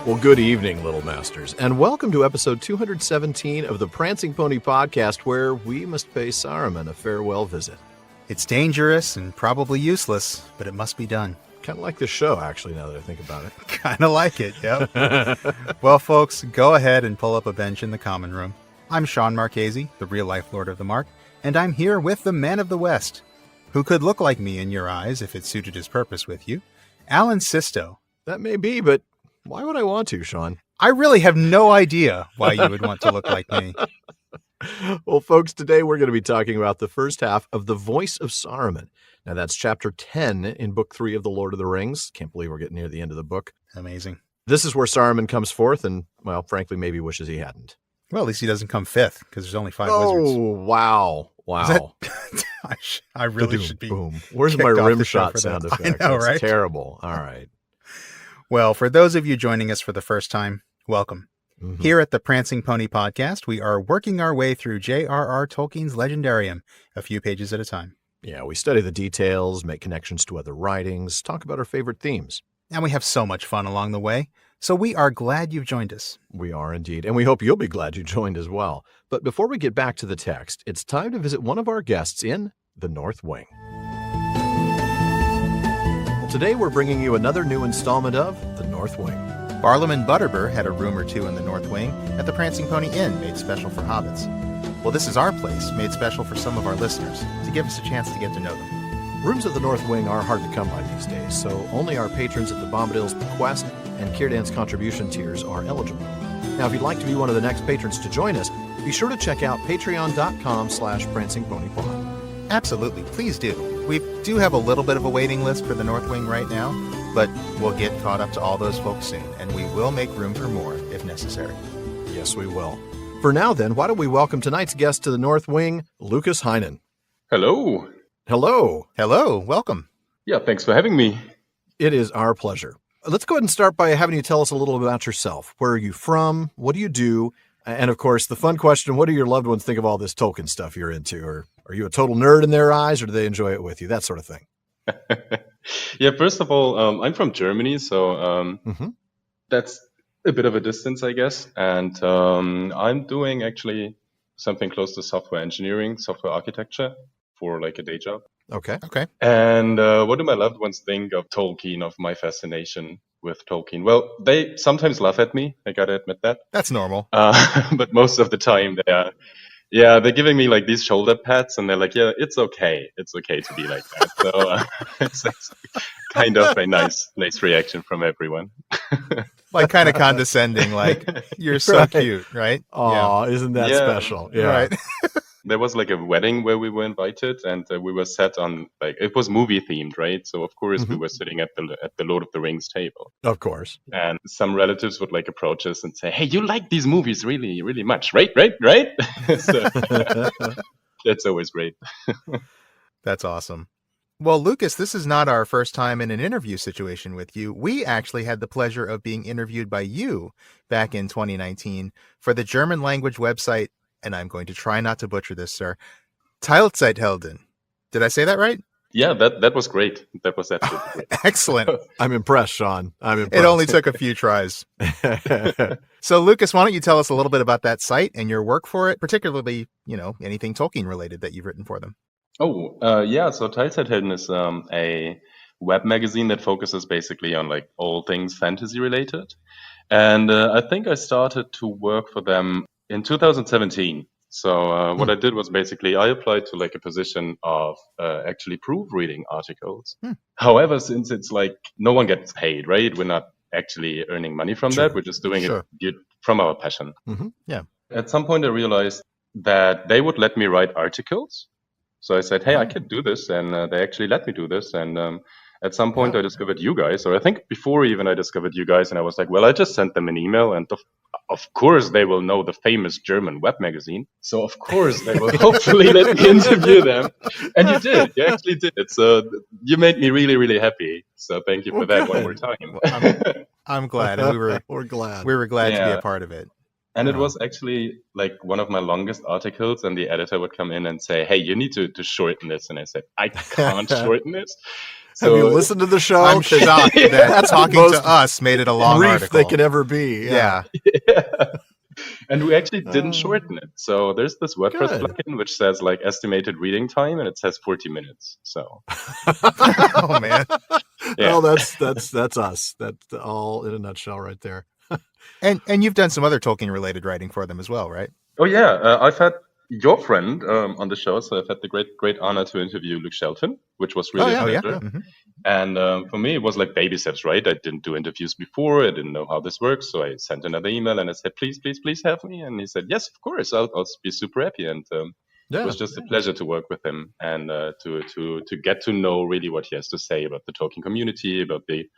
Well, good evening, Little Masters, and welcome to episode 217 of the Prancing Pony podcast, where we must pay Saruman a farewell visit. It's dangerous and probably useless, but it must be done. Kind of like the show, actually, now that I think about it. Kind of like it, yep. Well, folks, go ahead and pull up a bench in the common room. I'm Sean Marchese, the real-life Lord of the Mark, and I'm here with the Man of the West, who could look like me in your eyes if it suited his purpose with you, Alan Sisto. That may be, but why would I want to, Sean? I really have no idea why you would want to look like me. Well, folks, today we're going to be talking about the first half of The Voice of Saruman. Now, that's chapter 10 in Book 3 of The Lord of the Rings. Can't believe we're getting near the end of the book. Amazing. This is where Saruman comes forth and, well, frankly, maybe wishes he hadn't. Well, at least he doesn't come fifth, because there's only 5 wizards. wizards. Oh, wow. Wow. I really should be. Boom. Where's my rim shot sound effect? I know, That's right? Terrible. All right. Well, for those of you joining us for the first time, welcome. Mm-hmm. Here at the Prancing Pony podcast, we are working our way through J.R.R. Tolkien's Legendarium, a few pages at a time. Yeah, we study the details, make connections to other writings, talk about our favorite themes. And we have so much fun along the way, so we are glad you've joined us. We are indeed, and we hope you'll be glad you joined as well. But before we get back to the text, it's time to visit one of our guests in the North Wing. Today we're bringing you another new installment of The North Wing. Barlaam Butterbur had a room or two in the North Wing at the Prancing Pony Inn made special for hobbits. Well, this is our place made special for some of our listeners to give us a chance to get to know them. Rooms at the North Wing are hard to come by these days, so only our patrons at the Bombadil's Bequest and Círdan's contribution tiers are eligible. Now, if you'd like to be one of the next patrons to join us, be sure to check out patreon.com/prancingponypod. Absolutely, please do. We do have a little bit of a waiting list for the North Wing right now, but we'll get caught up to all those folks soon, and we will make room for more if necessary. Yes, we will. For now, then, why don't we welcome tonight's guest to the North Wing, Lucas Heinen. Hello. Hello. Hello, welcome. Yeah, thanks for having me. It is our pleasure. Let's go ahead and start by having you tell us a little about yourself. Where are you from? What do you do? And, of course, the fun question, what do your loved ones think of all this Tolkien stuff you're into? Or are you a total nerd in their eyes, or do they enjoy it with you? That sort of thing. Yeah, first of all, I'm from Germany, so that's a bit of a distance, I guess. And I'm doing actually something close to software engineering, software architecture for like a day job. Okay. And what do my loved ones think of Tolkien, of my fascination with Tolkien? Well, they sometimes laugh at me. I gotta admit that. That's normal. But most of the time they're giving me like these shoulder pats, and they're like, yeah, it's okay. It's okay to be like that. So it's kind of a nice reaction from everyone. Like kind of condescending, like, you're so Right. cute, right? Oh, isn't that special? Yeah. Right. There was like a wedding where we were invited, and we were set on, like, it was movie themed, right? So of course we were sitting at the Lord of the Rings table, Of course. and some relatives would like approach us and say, "Hey, you like these movies really, really much, right?" So that's always great. That's awesome. Well, Lucas, this is not our first time in an interview situation with you. We actually had the pleasure of being interviewed by you back in 2019 for the German language website, and I'm going to try not to butcher this, sir, Teilzeithelden. Did I say that right? Yeah, that was great. That was absolutely great. Excellent. I'm impressed, Sean. I'm impressed. It only took a few tries. So, Lucas, why don't you tell us a little bit about that site and your work for it, particularly, anything Tolkien related that you've written for them? So Teilzeithelden is a web magazine that focuses basically on like all things fantasy related. And I think I started to work for them in 2017. So what I did was basically I applied to like a position of actually proofreading articles. However, since it's like no one gets paid, right? We're not actually earning money from that. We're just doing it from our passion. Yeah. At some point I realized that they would let me write articles. So I said, hey, I can do this. And they actually let me do this. And at some point I discovered you guys, or I think before even I discovered you guys, and I was like, well, I just sent them an email, and of course they will know the famous German web magazine. So of course they will hopefully let me interview them. And you did. You actually did. It's you made me really, really happy. So thank you for that one more time. I'm glad. And We're glad. we were glad to be a part of it. And it was actually like one of my longest articles, and the editor would come in and say, hey, you need to shorten this. And I said, I can't shorten this. Have you listened to the show? I'm shocked that That's the talking most to us made it a long brief article. they could ever be. Yeah. And we actually didn't shorten it. So there's this WordPress Good. plugin which says like estimated reading time, and it says 40 minutes. So Oh man. Well, that's us. That's all in a nutshell right there. And you've done some other Tolkien related writing for them as well, right? Oh yeah, I've had your friend on the show, so I've had the great honor to interview Luke Shelton, which was really a Oh yeah. pleasure. Mhm. And for me, it was like baby steps, right? I didn't do interviews before. I didn't know how this works. So I sent another email and I said, please, please, please have me. And he said, yes, of course. I'll be super happy. And it was just a pleasure to work with him and to get to know really what he has to say about the Tolkien community, about the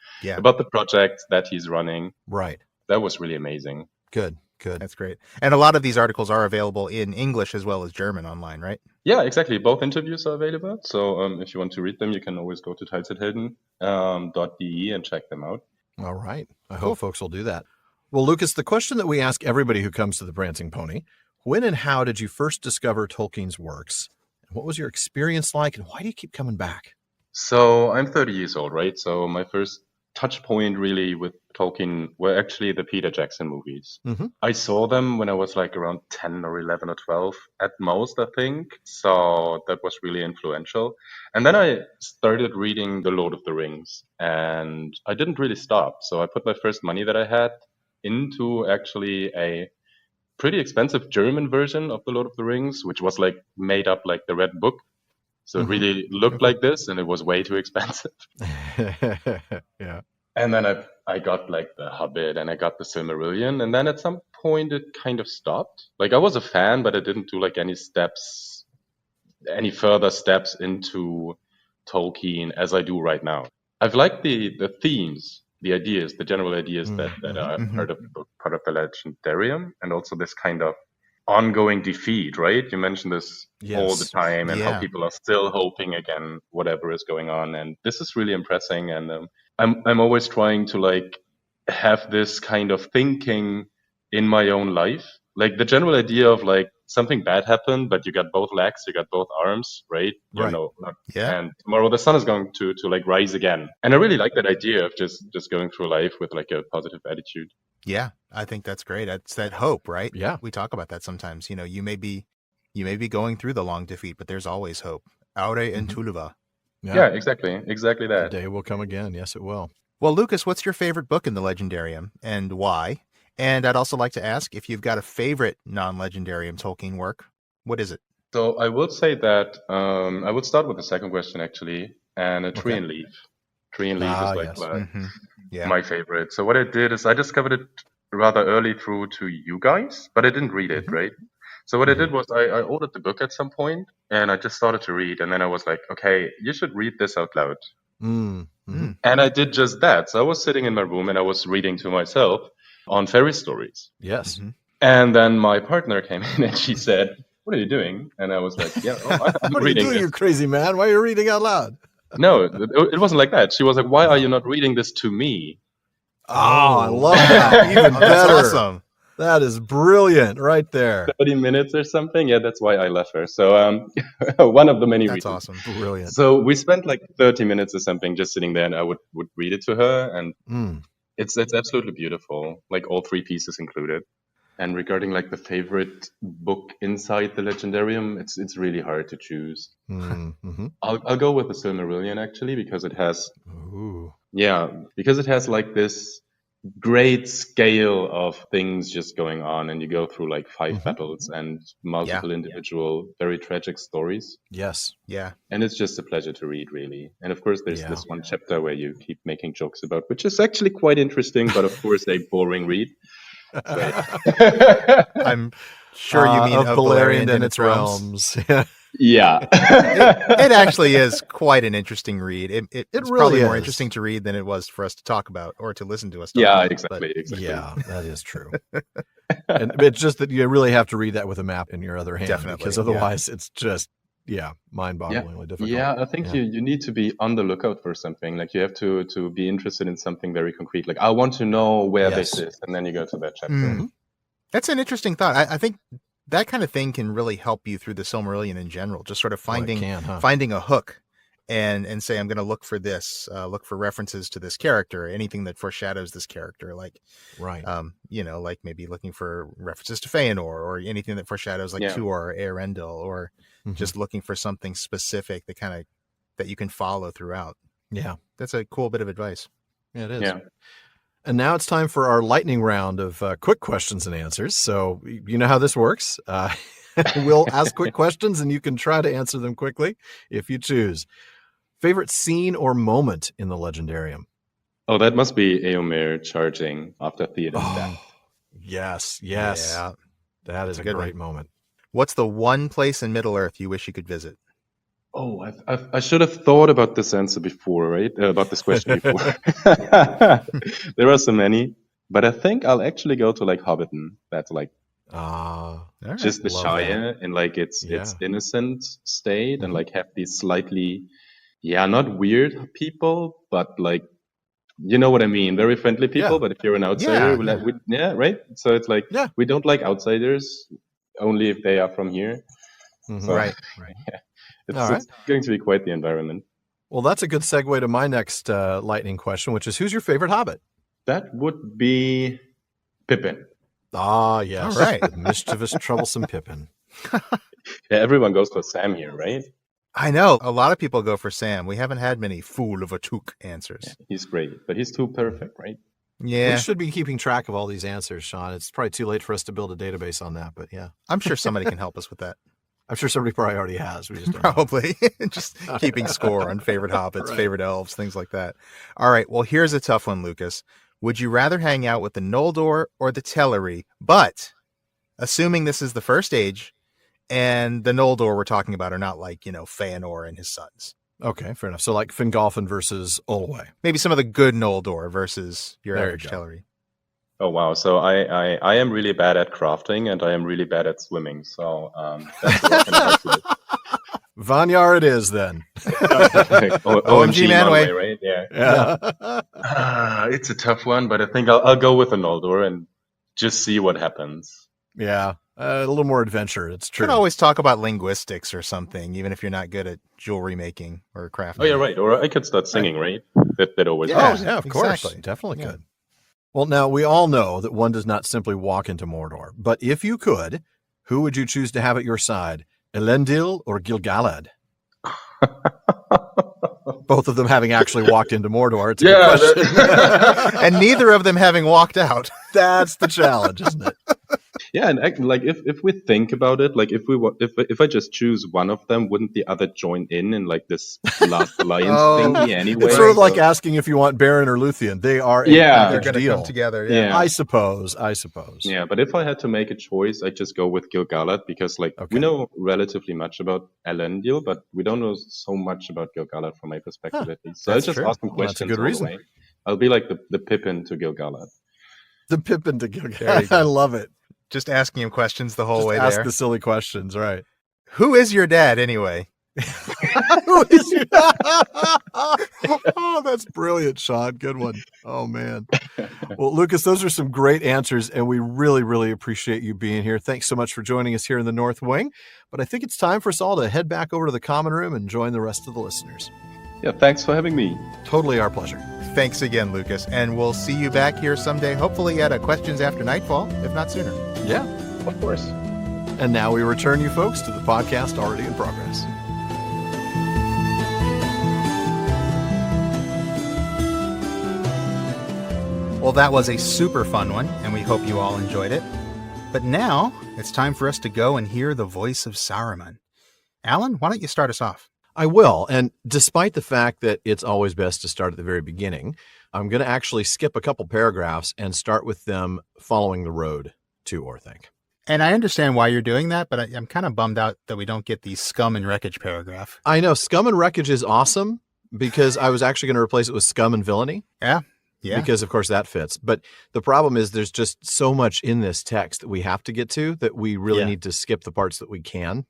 project that he's running. Right. That was really amazing. Good. That's great. And a lot of these articles are available in English as well as German online, right? Yeah, exactly. Both interviews are available. So if you want to read them, you can always go to teilzeithelden.de and check them out. All right. I hope folks will do that. Well, Lucas, the question that we ask everybody who comes to the Prancing Pony, when and how did you first discover Tolkien's works? What was your experience like, and why do you keep coming back? So I'm 30 years old, right? So my first touch point really with Tolkien were actually the Peter Jackson movies. Mm-hmm. I saw them when I was like around 10 or 11 or 12 at most, I think. So that was really influential. And then I started reading The Lord of the Rings, and I didn't really stop. So I put my first money that I had into actually a pretty expensive German version of The Lord of the Rings, which was like made up like the Red Book. So it really looked like this, and it was way too expensive. Yeah. And then I got like the Hobbit, and I got the Silmarillion, and then at some point it kind of stopped. Like I was a fan, but I didn't do like any further steps into Tolkien as I do right now. I've liked the themes, the ideas, the general ideas that are part of the book, part of the Legendarium, and also this kind of ongoing defeat, right? You mentioned this all the time, and how people are still hoping again, whatever is going on, and this is really impressing. And I'm always trying to like have this kind of thinking in my own life, like the general idea of like something bad happened, but you got both legs, you got both arms, right? You know, and tomorrow the sun is going to like rise again. And I really like that idea of just going through life with like a positive attitude. Yeah, I think that's great. It's that hope, right? Yeah. We talk about that sometimes. You know, you may be going through the long defeat, but there's always hope. Aure and Tuluva. Yeah, exactly that. The day will come again. Yes, it will. Well, Lucas, what's your favorite book in the Legendarium and why? And I'd also like to ask if you've got a favorite non-Legendarium Tolkien work. What is it? So I would say that I would start with the second question actually, and a Tree and Leaf. Tree and Leaf is like my favorite. So what I did is I discovered it rather early through to you guys, but I didn't read it, right? So what I did was I ordered the book at some point, and I just started to read, and then I was like, okay, you should read this out loud. And I did just that. So I was sitting in my room and I was reading to myself on fairy stories. Yes. And then my partner came in and she said, what are you doing? And I was like, I'm what are reading you doing, this. you crazy man? Why are you reading out loud? No, it wasn't like that. She was like, why are you not reading this to me? Oh, I love that. Even better. That's awesome. That is brilliant right there. 30 minutes or something. Yeah, that's why I left her. So one of the many reasons. That's awesome. Brilliant. So we spent like 30 minutes or something just sitting there, and I would read it to her, and it's absolutely beautiful, like all three pieces included. And regarding like the favorite book inside the Legendarium, it's really hard to choose. I'll go with the Silmarillion actually, because it has like this great scale of things just going on, and you go through like 5 battles and multiple individual very tragic stories. Yes. Yeah. And it's just a pleasure to read, really. And of course there's this one chapter where you keep making jokes about, which is actually quite interesting, but of course a boring read. I'm sure you mean of Beleriand and its realms. Yeah. It actually is quite an interesting read. It's really probably more is. interesting to read than it was for us to talk about or to listen to us talk Yeah, about. exactly. Yeah, that is true. And it's just that you really have to read that with a map in your other hand. Definitely, Because otherwise it's just, mind-bogglingly difficult. Yeah, I think you need to be on the lookout for something. Like you have to be interested in something very concrete. Like I want to know where this is, and then you go to that chapter. That's an interesting thought. I think that kind of thing can really help you through the Silmarillion in general. Just sort of finding a hook and say, I'm going to look for this, look for references to this character, anything that foreshadows this character, like, Right. Like maybe looking for references to Feanor or anything that foreshadows like Tuor or Eärendil, or just looking for something specific that you can follow throughout. Yeah. That's a cool bit of advice. Yeah, it is. Yeah. And now it's time for our lightning round of quick questions and answers. So you know how this works. We'll ask quick questions and you can try to answer them quickly if you choose. Favorite scene or moment in the Legendarium? Oh, that must be Eomer charging after Theoden's death. Yes. Yeah. That is a great moment. What's the one place in Middle-earth you wish you could visit? Oh, I should have thought about this answer before, right? About this question before. There are so many, but I think I'll actually go to like Hobbiton. That's like just the Shire in like its innocent state, and like have these slightly, not weird people, but like, you know what I mean? Very friendly people, but if you're an outsider, right? So it's like, we don't like outsiders, only if they are from here. So, right. It's going to be quite the environment. Well, that's a good segue to my next lightning question, which is, who's your favorite Hobbit? That would be Pippin. Ah, yes. All right. The mischievous, troublesome Pippin. Everyone goes for Sam here, right? I know. A lot of people go for Sam. We haven't had many fool of a took answers. Yeah, he's great, but he's too perfect, right? Yeah. We should be keeping track of all these answers, Sean. It's probably too late for us to build a database on that, but yeah. I'm sure somebody can help us with that. I'm sure somebody probably already has. We just don't probably just keeping score on favorite hobbits, favorite elves, things like that. All right. Well, here's a tough one, Lucas. Would you rather hang out with the Noldor or the Teleri? But assuming this is the first age, and the Noldor we're talking about are not like, Feanor and his sons. Okay, fair enough. So like Fingolfin versus Olwe. Maybe some of the good Noldor versus your average Teleri. Oh, wow. So I am really bad at crafting, and I am really bad at swimming. So that's what I can do. Vanyar it is then. OMG Manway, right? Yeah. It's a tough one, but I think I'll go with the Noldor and just see what happens. Yeah, a little more adventure. It's true. You can always talk about linguistics or something, even if you're not good at jewelry making or crafting. Oh, yeah, right. Or I could start singing, right? That always helps. Yeah, of course. Exactly. Definitely could. Well, now, we all know that one does not simply walk into Mordor. But if you could, who would you choose to have at your side? Elendil or Gil-galad? Both of them having actually walked into Mordor. It's a good question. And neither of them having walked out. That's the challenge, isn't it? Yeah, and like if we think about it, like if I just choose one of them, wouldn't the other join in like this last alliance thingy anyway? It's sort of like asking if you want Beren or Luthien. They are they're going to come together. Yeah. I suppose. Yeah, but if I had to make a choice, I'd just go with Gil-galad because we know relatively much about Elendil, but we don't know so much about Gil-galad from my perspective at least. So I'll just ask some questions. That's a good reason. I'll be like the Pippin to Gil-galad. The Pippin to Gil-galad. I love it. Just asking him questions the whole just way ask there. The silly questions, right? Who is your dad, anyway? Who is your Oh, that's brilliant, Sean. Good one. Oh, man. Well, Lucas, those are some great answers, and we really, really appreciate you being here. Thanks so much for joining us here in the North Wing. But I think it's time for us all to head back over to the common room and join the rest of the listeners. Yeah, thanks for having me. Totally our pleasure. Thanks again, Lucas. And we'll see you back here someday, hopefully at a Questions After Nightfall, if not sooner. Yeah, of course. And now we return you folks to the podcast already in progress. Well, that was a super fun one, and we hope you all enjoyed it. But now it's time for us to go and hear the voice of Saruman. Alan, why don't you start us off? I will. And despite the fact that it's always best to start at the very beginning, I'm going to actually skip a couple paragraphs and start with them following the road to Orthanc. And I understand why you're doing that, but I'm kind of bummed out that we don't get the scum and wreckage paragraph. I know. Scum and wreckage is awesome because I was actually going to replace it with scum and villainy. Yeah. Because, of course, that fits. But the problem is there's just so much in this text that we have to get to that we really need to skip the parts that we can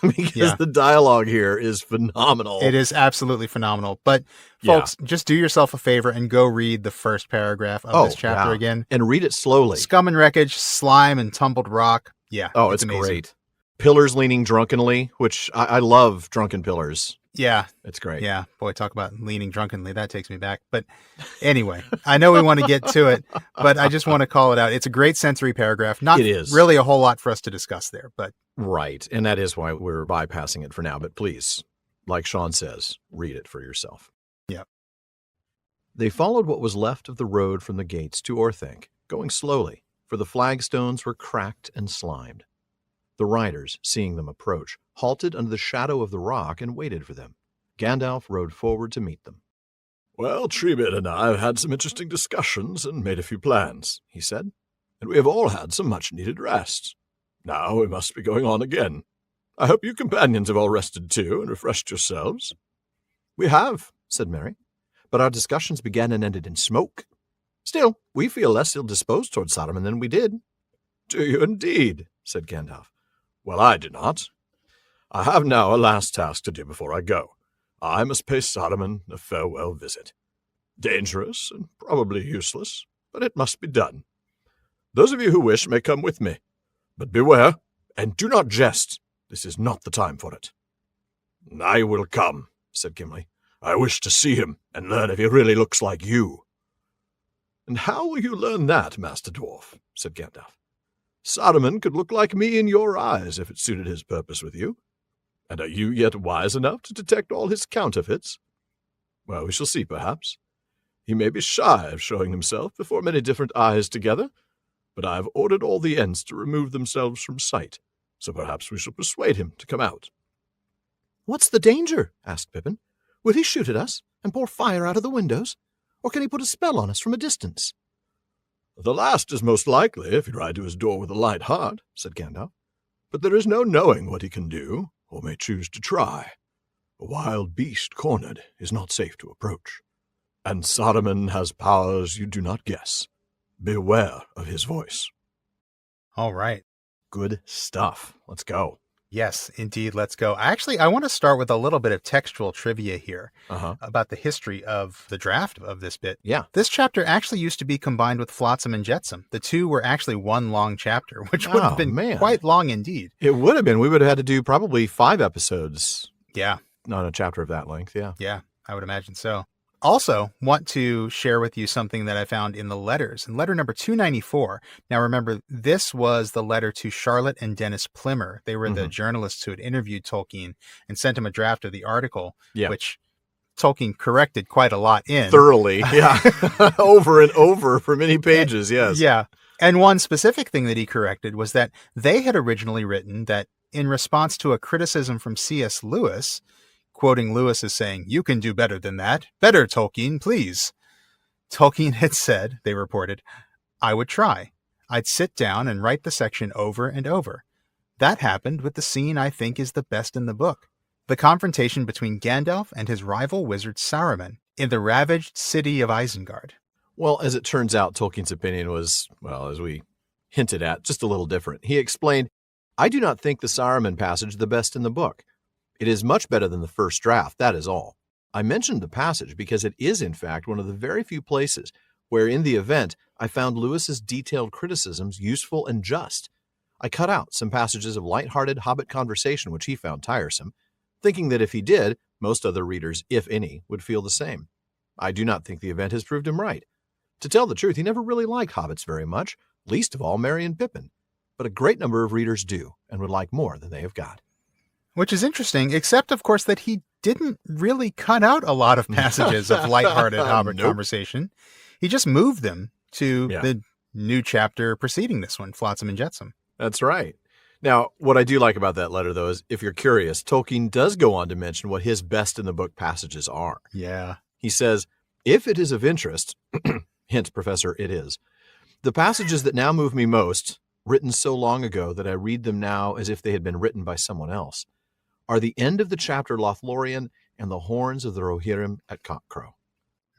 because the dialogue here is phenomenal. It is absolutely phenomenal. But, folks, just do yourself a favor and go read the first paragraph of this chapter again. And read it slowly. Scum and wreckage, slime and tumbled rock. Yeah. Oh, it's great. Pillars leaning drunkenly, which I love drunken pillars. Yeah. It's great. Yeah. Boy, talk about leaning drunkenly. That takes me back. But anyway, I know we want to get to it, but I just want to call it out. It's a great sensory paragraph. Not It is. really a whole lot for us to discuss there, but. Right. And that is why we're bypassing it for now. But please, like Sean says, read it for yourself. Yep. They followed what was left of the road from the gates to Orthanc, going slowly, for the flagstones were cracked and slimed. The riders, seeing them approach, halted under the shadow of the rock and waited for them. Gandalf rode forward to meet them. "Well, Treebid and I have had some interesting discussions and made a few plans," he said, "and we have all had some much-needed rest. Now we must be going on again. I hope you companions have all rested too and refreshed yourselves." "We have," said Merry, "but our discussions began and ended in smoke. Still, we feel less ill-disposed towards Saruman than we did." "Do you indeed?" said Gandalf. "Well, I do not. I have now a last task to do before I go. I must pay Saruman a farewell visit. Dangerous and probably useless, but it must be done. Those of you who wish may come with me. But beware, and do not jest. This is not the time for it." "I will come," said Gimli. "I wish to see him and learn if he really looks like you." "And how will you learn that, Master Dwarf?" said Gandalf. "Saruman could look like me in your eyes if it suited his purpose with you. And are you yet wise enough to detect all his counterfeits? Well, we shall see, perhaps. He may be shy of showing himself before many different eyes together, but I have ordered all the ents to remove themselves from sight, so perhaps we shall persuade him to come out." "What's the danger?" asked Pippin. "Will he shoot at us and pour fire out of the windows, or can he put a spell on us from a distance?" "The last is most likely, if you ride to his door with a light heart," said Gandalf. "But there is no knowing what he can do, or may choose to try. A wild beast cornered is not safe to approach. And Saruman has powers you do not guess. Beware of his voice." All right. Good stuff. Let's go. Yes, indeed. Let's go. Actually, I want to start with a little bit of textual trivia here about the history of the draft of this bit. Yeah. This chapter actually used to be combined with Flotsam and Jetsam. The two were actually one long chapter, which would have been quite long indeed. It would have been. We would have had to do probably 5 episodes. Yeah. On a chapter of that length, yeah. Yeah, I would imagine so. Also, want to share with you something that I found in the letters. In letter number 294, now remember, this was the letter to Charlotte and Dennis Plimmer. They were the journalists who had interviewed Tolkien and sent him a draft of the article, which Tolkien corrected quite a lot in. Thoroughly, yeah. Over and over for many pages, yes. Yeah. And one specific thing that he corrected was that they had originally written that in response to a criticism from C.S. Lewis, quoting Lewis as saying, "You can do better than that. Better, Tolkien, please." Tolkien had said, they reported, "I would try. I'd sit down and write the section over and over. That happened with the scene I think is the best in the book. The confrontation between Gandalf and his rival wizard Saruman in the ravaged city of Isengard." Well, as it turns out, Tolkien's opinion was, well, as we hinted at, just a little different. He explained, "I do not think the Saruman passage the best in the book. It is much better than the first draft, that is all. I mentioned the passage because it is, in fact, one of the very few places where in the event I found Lewis's detailed criticisms useful and just. I cut out some passages of light-hearted Hobbit conversation which he found tiresome, thinking that if he did, most other readers, if any, would feel the same. I do not think the event has proved him right. To tell the truth, he never really liked hobbits very much, least of all Merry and Pippin, but a great number of readers do, and would like more than they have got." Which is interesting, except, of course, that he didn't really cut out a lot of passages of lighthearted Hobbit conversation. He just moved them to the new chapter preceding this one, Flotsam and Jetsam. That's right. Now, what I do like about that letter, though, is if you're curious, Tolkien does go on to mention what his best in the book passages are. Yeah. He says, "If it is of interest," hint, Professor, it is, "the passages that now move me most, written so long ago that I read them now as if they had been written by someone else, are the end of the chapter Lothlorien and the horns of the Rohirrim at Cockcrow."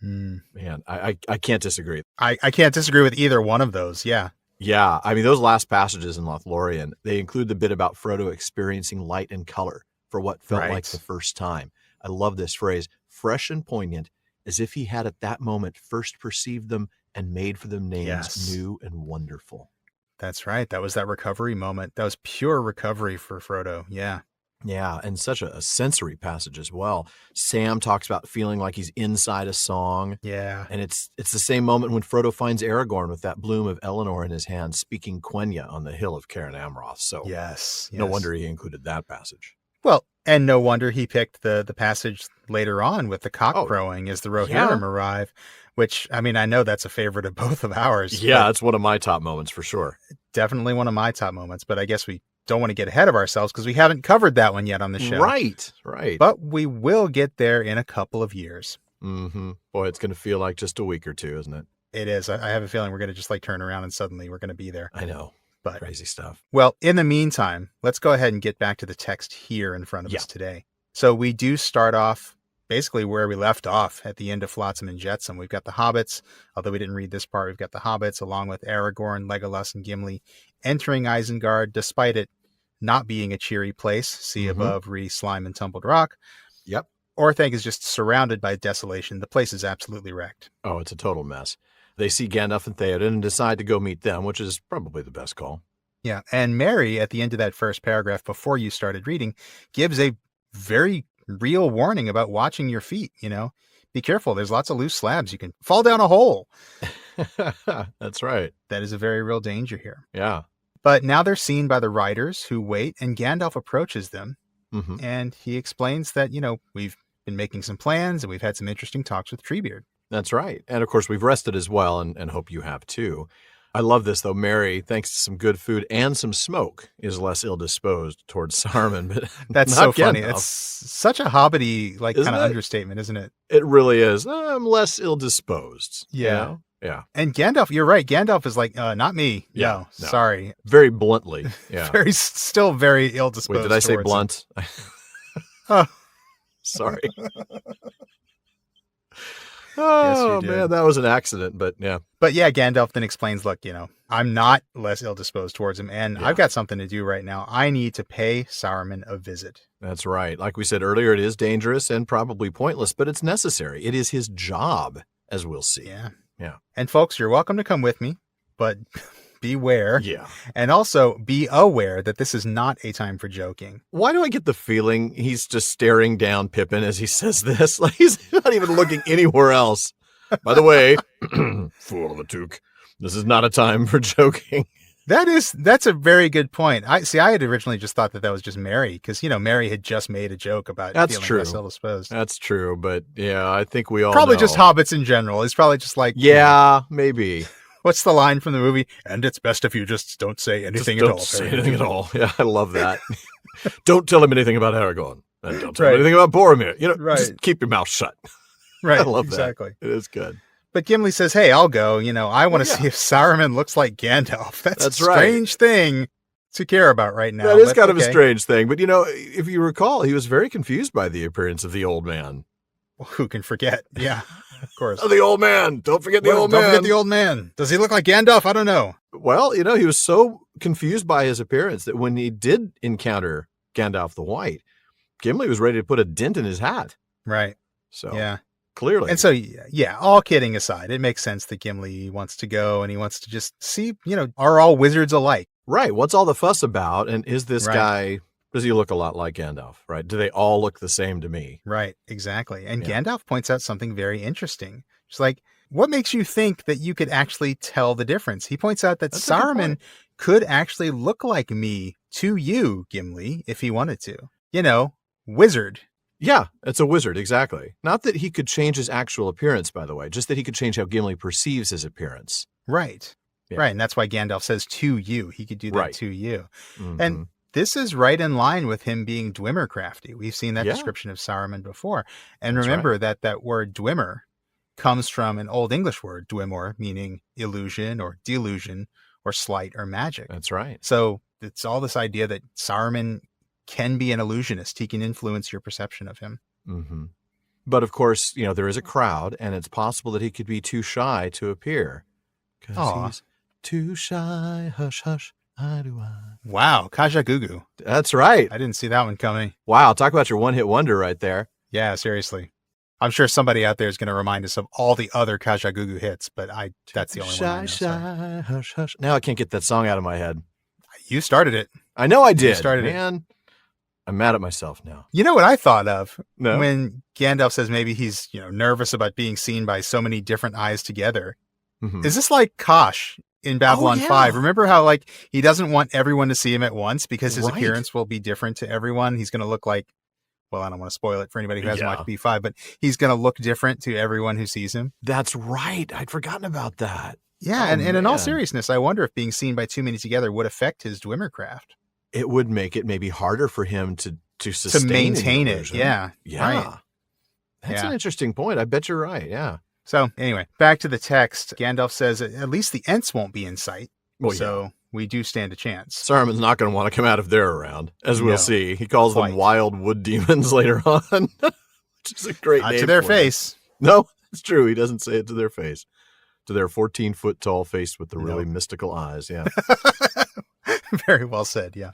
Man, I can't disagree. I can't disagree with either one of those, yeah. Yeah, I mean, those last passages in Lothlorien, they include the bit about Frodo experiencing light and color for what felt like the first time. I love this phrase, fresh and poignant, as if he had at that moment first perceived them and made for them names new and wonderful. That's right. That was that recovery moment. That was pure recovery for Frodo. Yeah. Yeah, and such a sensory passage as well. Sam talks about feeling like he's inside a song. Yeah. And it's the same moment when Frodo finds Aragorn with that bloom of Eleanor in his hand, speaking Quenya on the hill of Cairn Amroth. So Yes. no wonder he included that passage. Well, and no wonder he picked the passage later on with the cock crowing as the Rohirrim arrive, which, I mean, I know that's a favorite of both of ours. Yeah, it's one of my top moments for sure. Definitely one of my top moments, but I guess we don't want to get ahead of ourselves because we haven't covered that one yet on the show. Right. But we will get there in a couple of years. Mm-hmm. Boy, it's going to feel like just a week or two, isn't it? It is. I have a feeling we're going to just like turn around and suddenly we're going to be there. I know. But crazy stuff. Well, in the meantime, let's go ahead and get back to the text here in front of us today. So we do start off basically where we left off at the end of Flotsam and Jetsam. We've got the hobbits, although we didn't read this part. We've got the hobbits along with Aragorn, Legolas, and Gimli entering Isengard, despite it not being a cheery place. See above, re, slime, and tumbled rock. Yep. Orthanc is just surrounded by desolation. The place is absolutely wrecked. Oh, it's a total mess. They see Gandalf and Theoden and decide to go meet them, which is probably the best call. Yeah. And Mary, at the end of that first paragraph before you started reading, gives a very real warning about watching your feet. You know, be careful. There's lots of loose slabs. You can fall down a hole. That's right. That is a very real danger here. Yeah. But now they're seen by the riders who wait, and Gandalf approaches them. And he explains that, you know, we've been making some plans and we've had some interesting talks with Treebeard. That's right. And of course, we've rested as well, and hope you have too. I love this, though. Mary, thanks to some good food and some smoke, is less ill-disposed towards Saruman. But that's so funny. Gandalf. It's such a hobbity kind of understatement, isn't it? It really is. I'm less ill-disposed. Yeah. You know? Yeah. And Gandalf, you're right. Gandalf is like, not me. Yeah, no, sorry. Very bluntly. Yeah. Still very ill-disposed. Wait, did I say blunt? Oh, sorry. Oh, yes, man, that was an accident, but yeah. But yeah, Gandalf then explains, look, you know, I'm not less ill-disposed towards him, and I've got something to do right now. I need to pay Saruman a visit. That's right. Like we said earlier, it is dangerous and probably pointless, but it's necessary. It is his job, as we'll see. Yeah. Yeah. And folks, you're welcome to come with me, but beware. Yeah. And also be aware that this is not a time for joking. Why do I get the feeling he's just staring down Pippin as he says this? Like he's not even looking anywhere else. By the way, fool of a toque, this is not a time for joking. That's a very good point. I had originally just thought that was just Mary, because, you know, Mary had just made a joke about feeling less ill-disposed. That's true, but yeah, I think we all probably know. Just hobbits in general. It's probably just like, yeah, maybe. What's the line from the movie? And it's best if you just don't say anything at all. Don't say anything at all. Yeah, I love that. Don't tell him anything about Aragorn. And don't tell him anything about Boromir. You know, just keep your mouth shut. Right. I love exactly. that. It is good. But Gimli says, hey, I'll go. You know, I want to see if Saruman looks like Gandalf. That's a strange thing to care about right now. That is kind of a strange thing. But, you know, if you recall, he was very confused by the appearance of the old man. Well, who can forget? Yeah, of course. Oh, the old man. Don't forget the old man. Don't forget the old man. Does he look like Gandalf? I don't know. Well, you know, he was so confused by his appearance that when he did encounter Gandalf the White, Gimli was ready to put a dent in his hat. Right. So, yeah. Clearly. And so, yeah, all kidding aside, it makes sense that Gimli wants to go and he wants to just see, you know, are all wizards alike? Right. What's all the fuss about? And is this guy, does he look a lot like Gandalf? Right. Do they all look the same to me? Right. Exactly. And Gandalf points out something very interesting. It's like, what makes you think that you could actually tell the difference? He points out that Saruman could actually look like me to you, Gimli, if he wanted to. You know, wizard. Yeah, it's a wizard, exactly. Not that he could change his actual appearance, by the way, just that he could change how Gimli perceives his appearance. Right. Yeah. Right. And that's why Gandalf says to you. He could do that to you. Mm-hmm. And this is right in line with him being Dwemer crafty. We've seen that description of Saruman before. And remember that word Dwemer comes from an Old English word, Dwemor, meaning illusion or delusion or sleight or magic. That's right. So it's all this idea that Saruman can be an illusionist. He can influence your perception of him. Mm-hmm. But of course, you know, there is a crowd, and it's possible that he could be too shy to appear. Because he's too shy, hush, hush, I do I. Wow, Kajagoogoo. That's right. I didn't see that one coming. Wow, talk about your one-hit wonder right there. Yeah, seriously. I'm sure somebody out there is going to remind us of all the other Kajagoogoo hits, but that's the only one I know. Shy, hush, hush. Now I can't get that song out of my head. You started it. I know I did. You started man. I'm mad at myself now. You know what I thought of No? when Gandalf says maybe he's, nervous about being seen by so many different eyes together. Mhm. Is this like Kosh in Babylon yeah. 5? Remember how like he doesn't want everyone to see him at once because his Right. appearance will be different to everyone. He's going to look like, well, I don't want to spoil it for anybody who hasn't Yeah. watched B5, but he's going to look different to everyone who sees him. That's right. I'd forgotten about that. Yeah, Oh, and in all man. seriousness, I wonder if being seen by too many together would affect his Dwemercraft. It would make it maybe harder for him to sustain To maintain the it. illusion. Yeah. Yeah. Right. That's Yeah. an interesting point. I bet you're right. Yeah. So anyway, back to the text. Gandalf says at least the Ents won't be in sight. Well, so we do stand a chance. Saruman's not going to want to come out if they're around, as we'll No. see. He calls Quite. them wild wood demons later on, which is a great Not name to their for them. face. No, it's true. He doesn't say it to their face. To their 14-foot tall face with the No. really mystical eyes. Yeah. Very well said. Yeah.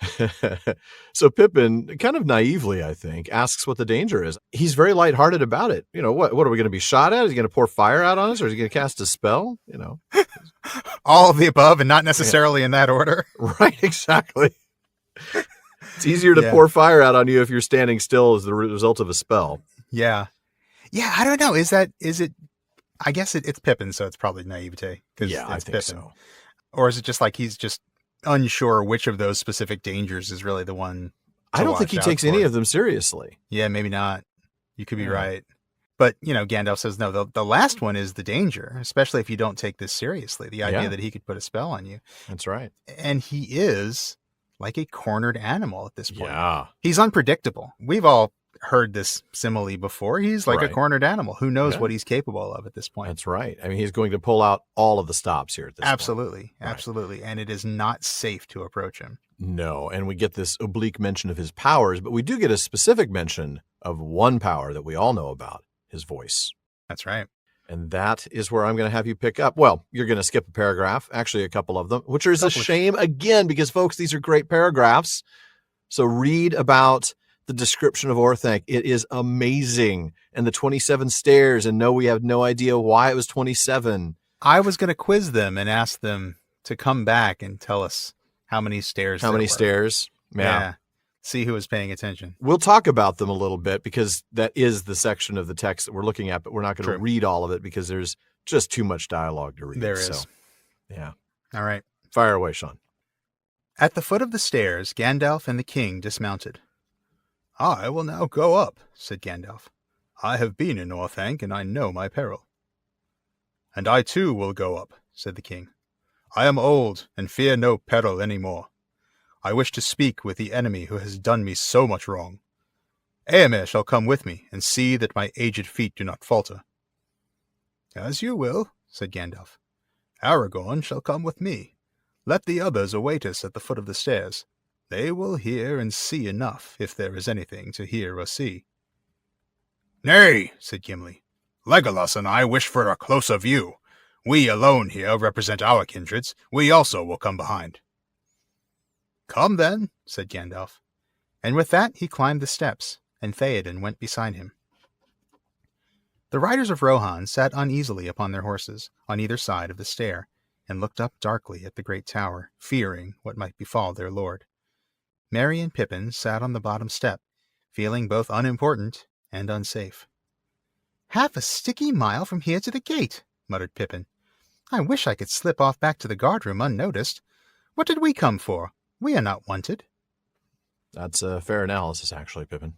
So Pippin, kind of naively, I think, asks what the danger is. He's very lighthearted about it. What are we going to be shot at? Is he going to pour fire out on us, or is he going to cast a spell? All of the above and not necessarily in that order. Right, exactly. It's easier to Yeah. pour fire out on you if you're standing still as the result of a spell. Yeah. Yeah. I don't know. Is it, I guess it's Pippin, so it's probably naivete. Yeah, I it's think Pippin. so. Or is it just like he's just unsure which of those specific dangers is really the one? I don't think he takes any of them seriously. Yeah, maybe not. You could be Yeah. right. But, Gandalf says, no, the last one is the danger, especially if you don't take this seriously. The idea Yeah. that he could put a spell on you. That's right. And he is like a cornered animal at this point. Yeah. He's unpredictable. We've all heard this simile before. He's like Right. a cornered animal. Who knows Yeah. what he's capable of at this point? That's right. I mean, he's going to pull out all of the stops here at this point. Absolutely. Right. Absolutely. And it is not safe to approach him. No, and we get this oblique mention of his powers, but we do get a specific mention of one power that we all know about, his voice. That's right. And that is where I'm going to have you pick up. Well, you're going to skip a paragraph, actually a couple of them, which is a shame again, because folks, these are great paragraphs. So read about the description of Orthanc. It is amazing. And the 27 stairs. And no, we have no idea why it was 27. I was going to quiz them and ask them to come back and tell us how many stairs. How many stairs? Yeah. See who was paying attention. We'll talk about them a little bit because that is the section of the text that we're looking at, but we're not going to True. read all of it because there's just too much dialogue to read. There is. So, yeah. All right. Fire away, Sean. At the foot of the stairs, Gandalf and the king dismounted. I will now go up, said Gandalf. I have been in Orthanc, and I know my peril. And I too will go up, said the king. I am old, and fear no peril any more. I wish to speak with the enemy who has done me so much wrong. Eomer shall come with me, and see that my aged feet do not falter. As you will, said Gandalf. Aragorn shall come with me. Let the others await us at the foot of the stairs. They will hear and see enough, if there is anything to hear or see. Nay, said Gimli. Legolas and I wish for a closer view. We alone here represent our kindreds. We also will come behind. Come then, said Gandalf. And with that he climbed the steps, and Theoden went beside him. The riders of Rohan sat uneasily upon their horses, on either side of the stair, and looked up darkly at the great tower, fearing what might befall their lord. Merry and Pippin sat on the bottom step, feeling both unimportant and unsafe. Half a sticky mile from here to the gate, muttered Pippin. I wish I could slip off back to the guardroom unnoticed. What did we come for? We are not wanted. That's a fair analysis, actually, Pippin.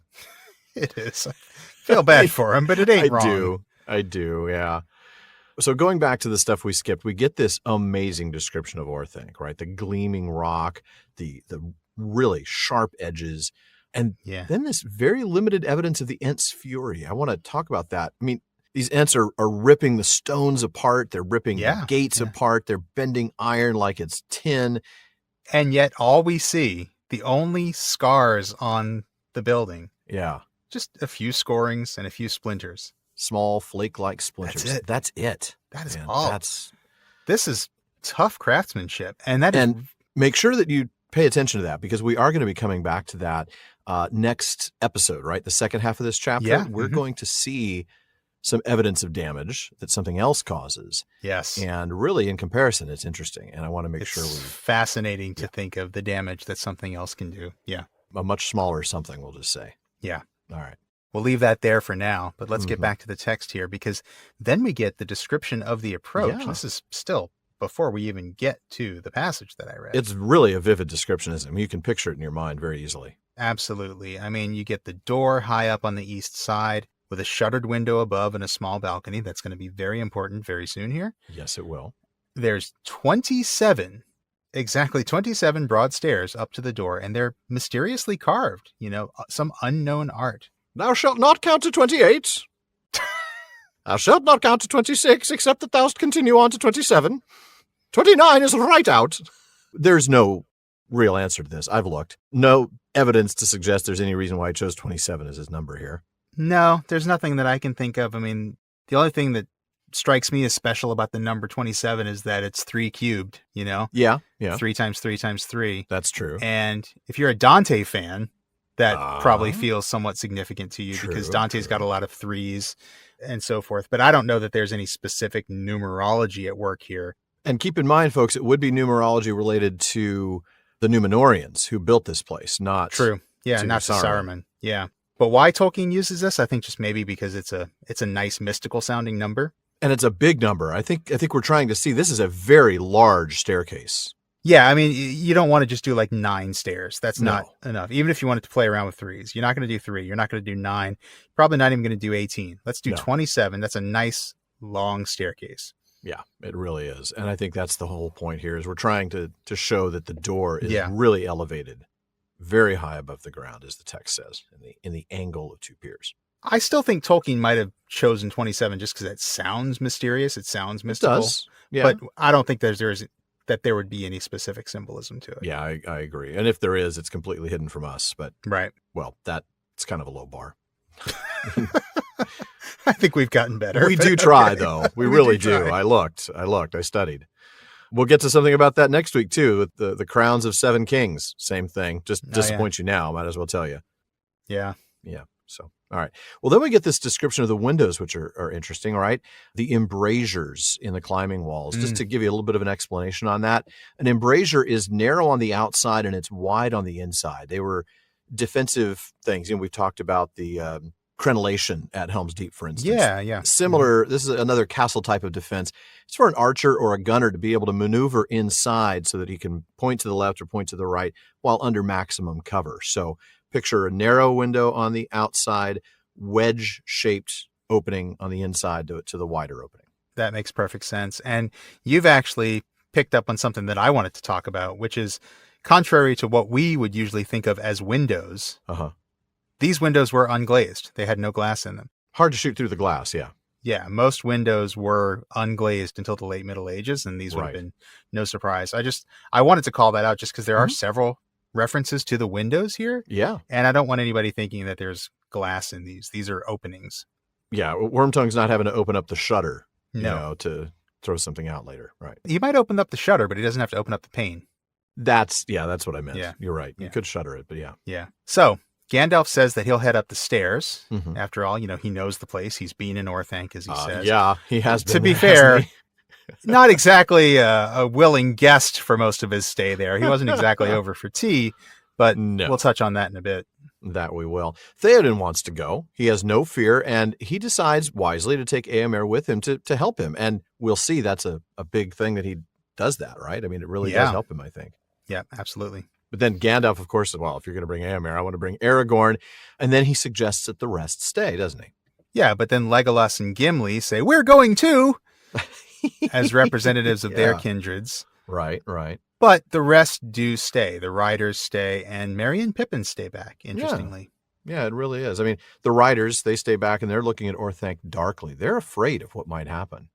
It is. I feel bad for him, but it ain't wrong. I do, yeah. So going back to the stuff we skipped, we get this amazing description of Orthanc, right? The gleaming rock, the really sharp edges, and then this very limited evidence of the Ent's fury. I want to talk about that. I mean, these Ents are ripping the stones apart. They're ripping the gates apart. They're bending iron like it's tin. And yet all we see, the only scars on the building. Yeah. Just a few scorings and a few splinters. Small flake-like splinters. That's it. That is Man, all. This is tough craftsmanship. And make sure that you pay attention to that, because we are going to be coming back to that next episode, right? The second half of this chapter. Yeah. We're going to see some evidence of damage that something else causes. Yes. And really, in comparison, it's interesting. And I want to make sure fascinating to think of the damage that something else can do. Yeah. a much smaller something, we'll just say. Yeah. All right. We'll leave that there for now, but let's get back to the text here, because then we get the description of the approach. Yeah. This is still before we even get to the passage that I read. It's really a vivid description, isn't it? I mean, you can picture it in your mind very easily. Absolutely. I mean, you get the door high up on the east side with a shuttered window above and a small balcony. That's going to be very important very soon here. Yes, it will. There's exactly 27 broad stairs up to the door, and they're mysteriously carved, some unknown art. Thou shalt not count to 28. Thou shalt not count to 26, except that thou continue on to 27. 29 is right out. There's no real answer to this. I've looked. No evidence to suggest there's any reason why he chose 27 as his number here. No, there's nothing that I can think of. I mean, the only thing that strikes me as special about the number 27 is that it's 3 cubed, Yeah. 3 times 3 times 3. That's true. And if you're a Dante fan, that probably feels somewhat significant to you, because Dante's got a lot of 3s and so forth. But I don't know that there's any specific numerology at work here. And keep in mind, folks, it would be numerology related to the Numenorians who built this place, not True. Yeah, to not to Saruman. Saruman. Yeah. But why Tolkien uses this, I think just maybe because it's a nice mystical sounding number. And it's a big number. I think we're trying to see this is a very large staircase. Yeah, I mean, you don't want to just do like 9 stairs. That's not No. enough. Even if you wanted to play around with 3s, you're not going to do 3. You're not going to do 9. Probably not even going to do 18. Let's do 27. That's a nice long staircase. Yeah, it really is. And I think that's the whole point here, is we're trying to show that the door is Yeah. really elevated very high above the ground, as the text says, in the angle of 2 piers. I still think Tolkien might have chosen 27 just because it sounds mysterious. It sounds mystical. It does. Yeah. But I don't think there would be any specific symbolism to it. Yeah, I agree. And if there is, it's completely hidden from us. But, Right. well, that's kind of a low bar. I think we've gotten better. We but do try, okay. though. We really do. try. I looked. I studied. We'll get to something about that next week, too, with the crowns of 7 kings. Same thing. Just disappoint you now. Might as well tell you. Yeah. Yeah. So, all right. Well, then we get this description of the windows, which are interesting, all right? The embrasures in the climbing walls. Just to give you a little bit of an explanation on that. An embrasure is narrow on the outside and it's wide on the inside. They were defensive things. We've talked about the crenellation at Helm's Deep, for instance. Yeah. Similar, this is another castle type of defense. It's for an archer or a gunner to be able to maneuver inside so that he can point to the left or point to the right while under maximum cover. So picture a narrow window on the outside, wedge-shaped opening on the inside to the wider opening. That makes perfect sense. And you've actually picked up on something that I wanted to talk about, which is contrary to what we would usually think of as windows. These windows were unglazed. They had no glass in them. Hard to shoot through the glass, yeah. Yeah, most windows were unglazed until the late Middle Ages, and these would have Right. been no surprise. I wanted to call that out just because there are several references to the windows here, Yeah. and I don't want anybody thinking that there's glass in these. These are openings. Yeah, Wormtongue's not having to open up the shutter, No. to throw something out later. Right. He might open up the shutter, but he doesn't have to open up the pane. That's what I meant. Yeah. You're right. Yeah. You could shutter it, but yeah. Yeah. So Gandalf says that he'll head up the stairs. Mhm. After all, he knows the place. He's been in Orthanc, as he says. Yeah, he has been. To be there, fair, hasn't he? not exactly a willing guest for most of his stay there. He wasn't exactly over for tea, but No. we'll touch on that in a bit. That we will. Theoden wants to go. He has no fear, and he decides wisely to take Éomer with him to help him. And we'll see that's a big thing that he does that, right? I mean, it really does help him, I think. Yeah, absolutely. But then Gandalf, of course, says, well, if you're going to bring Éomer, I want to bring Aragorn. And then he suggests that the rest stay, doesn't he? Yeah, but then Legolas and Gimli say, we're going too, as representatives of their kindreds. Right. But the rest do stay. The riders stay, and Merry and Pippin stay back, interestingly. Yeah, it really is. I mean, the riders, they stay back and they're looking at Orthanc darkly. They're afraid of what might happen.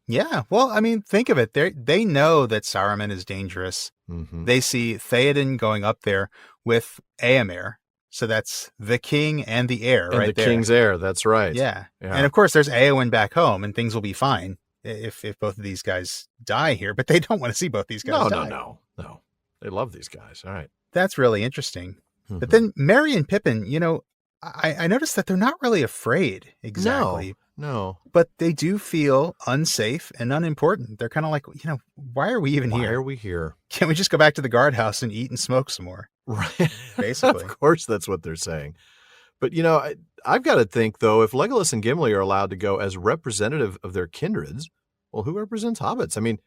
Yeah, well, I mean, think of it. They know that Saruman is dangerous. Mm-hmm. They see Theoden going up there with Éomer. So that's the king and the heir right the there. king's heir, that's right. Yeah. And of course, there's Éowyn back home, and things will be fine if both of these guys die here. But they don't want to see both these guys die. No. They love these guys. All right. That's really interesting. Mm-hmm. But then Merry and Pippin, I noticed that they're not really afraid exactly. No. But they do feel unsafe and unimportant. They're kind of like, why are we even here? Why are we here? Can't we just go back to the guardhouse and eat and smoke some more? Right. Basically. Of course, that's what they're saying. But, I've got to think, though, if Legolas and Gimli are allowed to go as representative of their kindreds, well, who represents hobbits? I mean,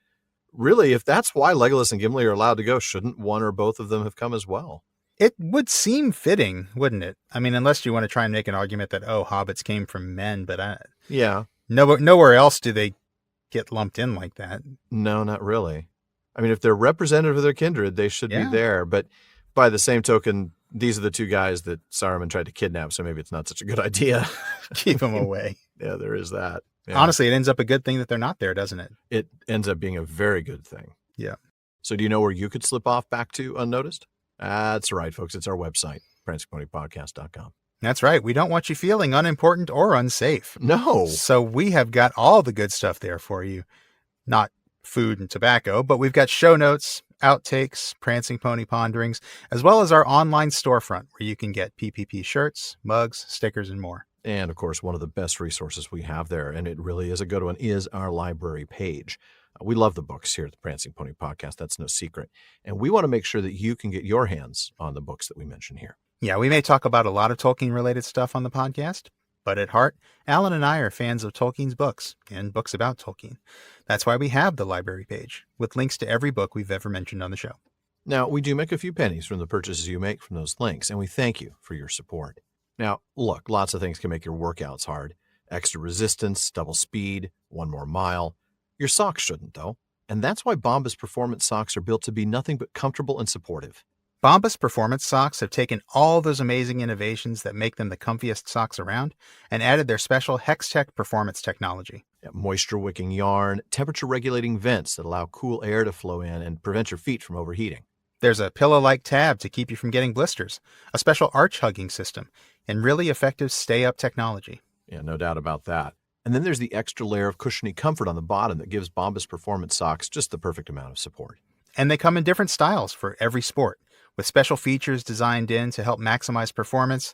really, if that's why Legolas and Gimli are allowed to go, shouldn't one or both of them have come as well? It would seem fitting, wouldn't it? I mean, unless you want to try and make an argument that, hobbits came from men, but Yeah. nowhere else do they get lumped in like that. No, not really. I mean, if they're representative of their kindred, they should be there. But by the same token, these are the two guys that Saruman tried to kidnap, so maybe it's not such a good idea. Keep them away. Yeah, there is that. Yeah. Honestly, it ends up a good thing that they're not there, doesn't it? It ends up being a very good thing. Yeah. So do you know where you could slip off back to unnoticed? That's right, folks. It's our website, prancingponypodcast.com. That's right. We don't want you feeling unimportant or unsafe. No. So we have got all the good stuff there for you. Not food and tobacco, but we've got show notes, outtakes, Prancing Pony ponderings, as well as our online storefront where you can get PPP shirts, mugs, stickers, and more. And, of course, one of the best resources we have there, and it really is a good one, is our library page. We love the books here at the Prancing Pony Podcast. That's no secret. And we want to make sure that you can get your hands on the books that we mention here. Yeah, we may talk about a lot of Tolkien-related stuff on the podcast, but at heart, Alan and I are fans of Tolkien's books and books about Tolkien. That's why we have the library page with links to every book we've ever mentioned on the show. Now, we do make a few pennies from the purchases you make from those links, and we thank you for your support. Now, look, lots of things can make your workouts hard. Extra resistance, double speed, 1 more mile. Your socks shouldn't, though. And that's why Bombas Performance Socks are built to be nothing but comfortable and supportive. Bombas Performance Socks have taken all those amazing innovations that make them the comfiest socks around and added their special Hex-Tech performance technology. Moisture-wicking yarn, temperature-regulating vents that allow cool air to flow in and prevent your feet from overheating. There's a pillow-like tab to keep you from getting blisters, a special arch-hugging system, and really effective stay-up technology. Yeah, no doubt about that. And then there's the extra layer of cushiony comfort on the bottom that gives Bombas Performance Socks just the perfect amount of support. And they come in different styles for every sport, with special features designed in to help maximize performance.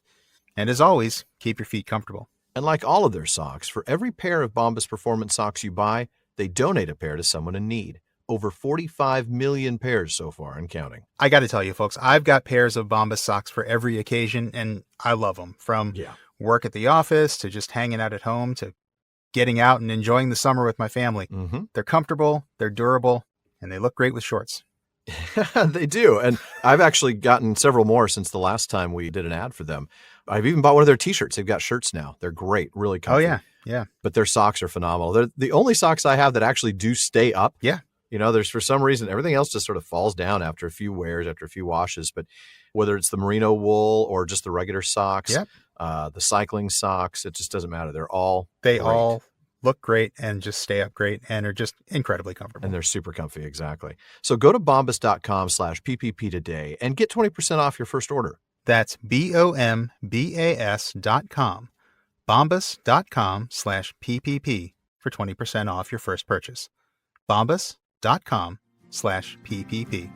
And as always, keep your feet comfortable. And like all of their socks, for every pair of Bombas Performance Socks you buy, they donate a pair to someone in need. Over 45 million pairs so far and counting. I got to tell you, folks, I've got pairs of Bombas socks for every occasion, and I love them. From work at the office to just hanging out at home to getting out and enjoying the summer with my family. Mm-hmm. They're comfortable, they're durable, and they look great with shorts. They do. And I've actually gotten several more since the last time we did an ad for them. I've even bought one of their t-shirts. They've got shirts now. They're great, really comfy. Oh, yeah. But their socks are phenomenal. They're the only socks I have that actually do stay up. Yeah. There's for some reason, everything else just sort of falls down after a few wears, after a few washes. But whether it's the merino wool or just the regular socks, the cycling socks, it just doesn't matter. They're all great. All look great and just stay up great and are just incredibly comfortable. And they're super comfy, exactly. So go to bombas.com/PPP today and get 20% off your first order. That's BOMBAS.com. Bombas.com/PPP for 20% off your first purchase. Bombas.com/PPP.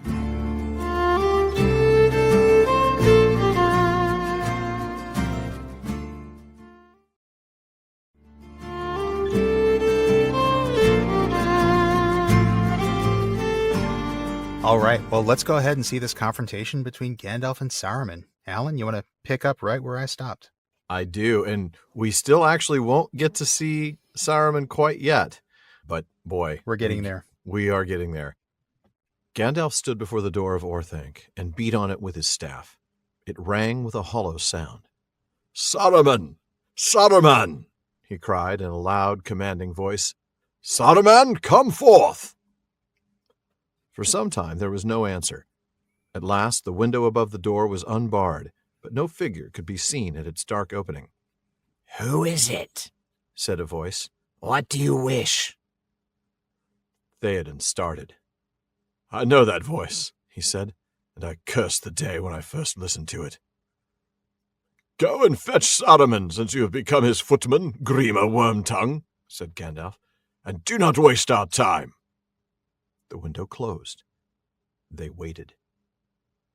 All right, well, let's go ahead and see this confrontation between Gandalf and Saruman. Alan, you want to pick up right where I stopped? I do, and we still actually won't get to see Saruman quite yet. But boy, we're getting there. We are getting there. Gandalf stood before the door of Orthanc and beat on it with his staff. It rang with a hollow sound. "Saruman! Saruman!" he cried in a loud, commanding voice. "Saruman, come forth!" For some time there was no answer. At last the window above the door was unbarred, but no figure could be seen at its dark opening. "Who is it?" said a voice. "What do you wish?" Theoden started. "I know that voice," he said, "and I curse the day when I first listened to it." "Go and fetch Saruman, since you have become his footman, Grima Wormtongue," said Gandalf, "and do not waste our time." The window closed. They waited.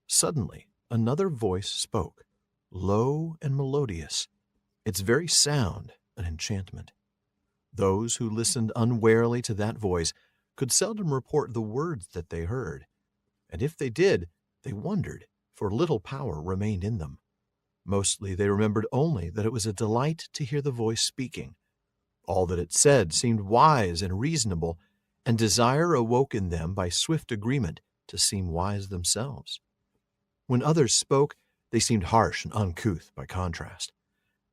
Suddenly, another voice spoke, low and melodious, its very sound an enchantment. Those who listened unwarily to that voice could seldom report the words that they heard, and if they did, they wondered, for little power remained in them. Mostly they remembered only that it was a delight to hear the voice speaking. All that it said seemed wise and reasonable, and desire awoke in them by swift agreement to seem wise themselves. When others spoke, they seemed harsh and uncouth by contrast.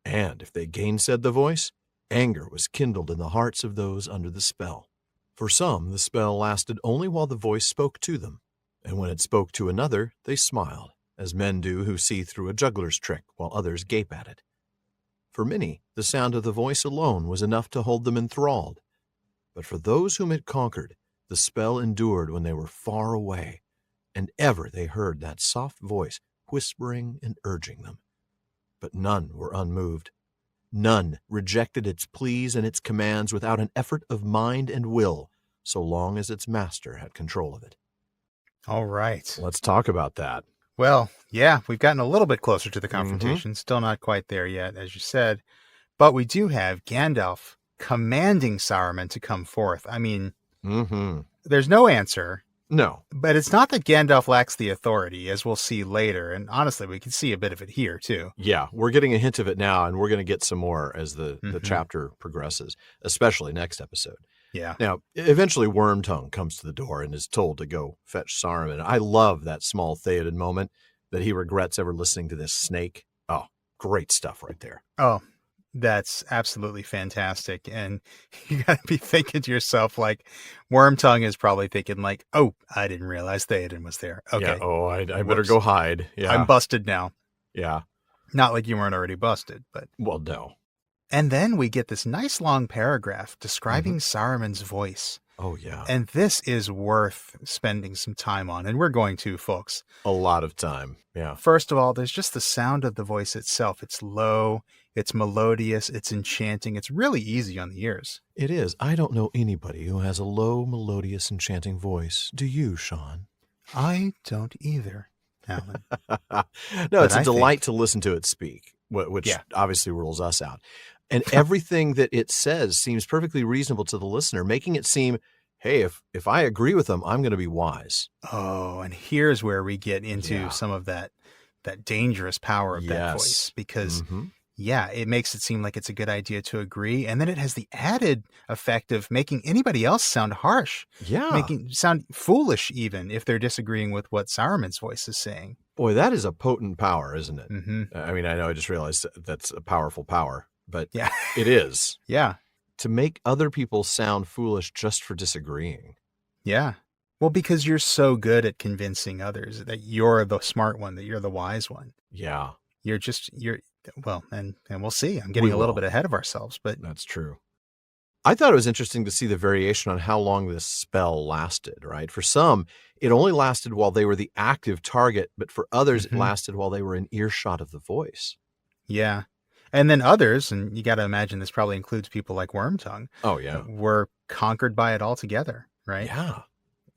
And if they gainsaid the voice, anger was kindled in the hearts of those under the spell. For some, the spell lasted only while the voice spoke to them, and when it spoke to another, they smiled, as men do who see through a juggler's trick while others gape at it. For many, the sound of the voice alone was enough to hold them enthralled. But for those whom it conquered, the spell endured when they were far away, and ever they heard that soft voice whispering and urging them. But none were unmoved. None rejected its pleas and its commands without an effort of mind and will, so long as its master had control of it. All right. Let's talk about that. Well, yeah, we've gotten a little bit closer to the confrontation. Still not quite there yet, as you said. But we do have Gandalf commanding Saruman to come forth. I mean, there's no answer. No. But it's not that Gandalf lacks the authority, as we'll see later. And honestly, we can see a bit of it here, too. Yeah, we're getting a hint of it now, and we're going to get some more as the chapter progresses, especially next episode. Yeah. Now, eventually Wormtongue comes to the door and is told to go fetch Saruman. I love that small Theoden moment that he regrets ever listening to this snake. Oh, great stuff right there. Oh, that's absolutely fantastic. And you got to be thinking to yourself, like, Wormtongue is probably thinking, like, oh, I didn't realize Theoden was there. Okay. Yeah, oh, I better go hide. Yeah. I'm busted now. Yeah. Not like you weren't already busted, but. Well, no. And then we get this nice long paragraph describing Saruman's voice. Oh, yeah. And this is worth spending some time on. And we're going to, folks. A lot of time. Yeah. First of all, there's just the sound of the voice itself. It's low, it's melodious, it's enchanting. It's really easy on the ears. It is. I don't know anybody who has a low, melodious, enchanting voice. Do you, Sean? I don't either, Alan. No, it's a delight to listen to it speak, which obviously rules us out. And everything that it says seems perfectly reasonable to the listener, making it seem, hey, if I agree with them, I'm going to be wise. Oh, and here's where we get into some of that dangerous power of that voice. Because, it makes it seem like it's a good idea to agree. And then it has the added effect of making anybody else sound harsh. Yeah. Making sound foolish, even if they're disagreeing with what Saruman's voice is saying. Boy, that is a potent power, isn't it? Mm-hmm. I mean, I know I just realized that's a powerful power. But it is. Yeah. To make other people sound foolish just for disagreeing. Yeah. Well, because you're so good at convincing others that you're the smart one, that you're the wise one. Yeah. Well, and we'll see. I'm getting a little bit ahead of ourselves, but. That's true. I thought it was interesting to see the variation on how long this spell lasted, right? For some, it only lasted while they were the active target, but for others, it lasted while they were in earshot of the voice. Yeah. And then others, and you got to imagine this probably includes people like Wormtongue. Oh, yeah. Were conquered by it altogether, right? Yeah.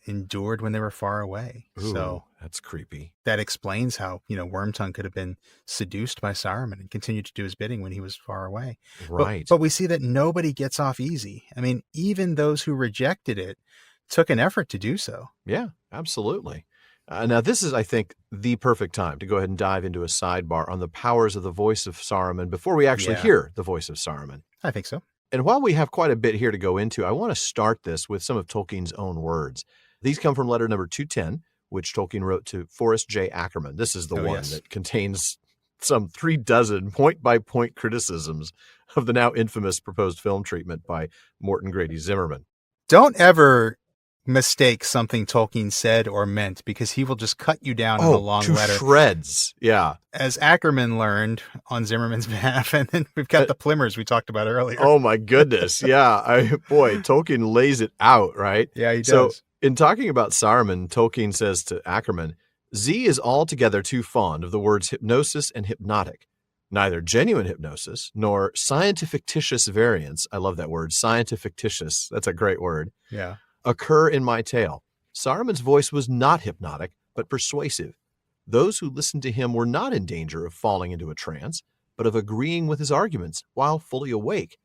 Endured when they were far away. Ooh, so that's creepy. That explains how, Wormtongue could have been seduced by Saruman and continued to do his bidding when he was far away. Right. But we see that nobody gets off easy. I mean, even those who rejected it took an effort to do so. Yeah, absolutely. Now, this is, I think, the perfect time to go ahead and dive into a sidebar on the powers of the voice of Saruman before we actually hear the voice of Saruman. I think so. And while we have quite a bit here to go into, I want to start this with some of Tolkien's own words. These come from letter number 210, which Tolkien wrote to Forrest J. Ackerman. This is the one that contains some 36 point-by-point criticisms of the now infamous proposed film treatment by Morton Grady Zimmerman. Don't ever mistake something Tolkien said or meant, because he will just cut you down in a long letter. Shreds. Yeah. As Ackerman learned on Zimmerman's behalf. And then we've got the Plimmers we talked about earlier. Oh my goodness. Yeah. Tolkien lays it out, right? Yeah, he does. So in talking about Saruman, Tolkien says to Ackerman, Z is altogether too fond of the words hypnosis and hypnotic. Neither genuine hypnosis nor scientifictitious variants, I love that word, scientifictitious, that's a great word, occur in my tale. Saruman's voice was not hypnotic, but persuasive. Those who listened to him were not in danger of falling into a trance, but of agreeing with his arguments while fully awake.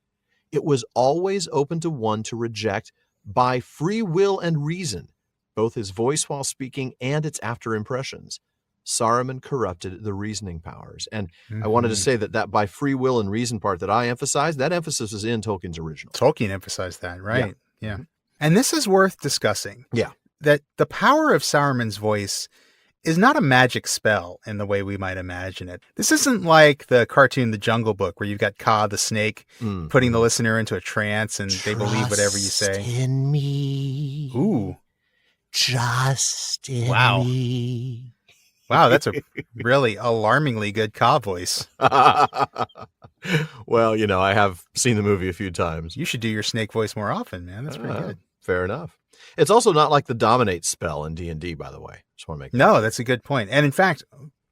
It was always open to one to reject by free will and reason, both his voice while speaking and its after impressions. Saruman corrupted the reasoning powers. And I wanted to say that by free will and reason part that I emphasized, that emphasis is in Tolkien's original. Tolkien emphasized that, right? Yeah. And this is worth discussing. Yeah. That the power of Saruman's voice is not a magic spell in the way we might imagine it. This isn't like the cartoon The Jungle Book, where you've got Kaa the snake putting the listener into a trance and they believe whatever you say. Just in me. Ooh. Just in me. Wow, that's a really alarmingly good Kaa voice. Well, I have seen the movie a few times. You should do your snake voice more often, man. That's pretty good. Fair enough. It's also not like the dominate spell in D&D, by the way. Just want to make No, that's a good point. And in fact,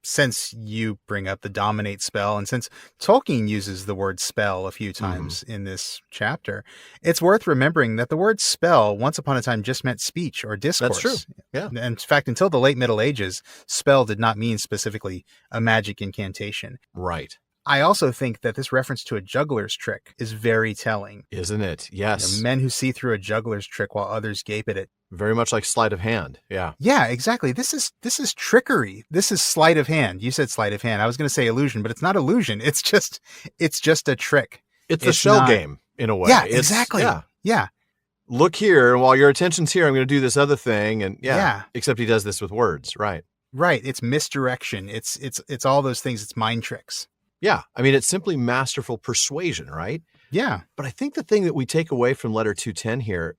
since you bring up the dominate spell, and since Tolkien uses the word spell a few times in this chapter, it's worth remembering that the word spell once upon a time just meant speech or discourse. That's true. Yeah. And in fact, until the late Middle Ages, spell did not mean specifically a magic incantation. Right. I also think that this reference to a juggler's trick is very telling. Isn't it? Yes. Men who see through a juggler's trick while others gape at it. Very much like sleight of hand. Yeah. Yeah, exactly. This is trickery. This is sleight of hand. You said sleight of hand. I was going to say illusion, but it's not illusion. It's just a trick. It's a shell game in a way. Yeah, exactly. Yeah. Look here, and while your attention's here, I'm going to do this other thing. And except he does this with words. Right. Right. It's misdirection. It's all those things. It's mind tricks. Yeah. I mean, it's simply masterful persuasion, right? Yeah. But I think the thing that we take away from letter 210 here,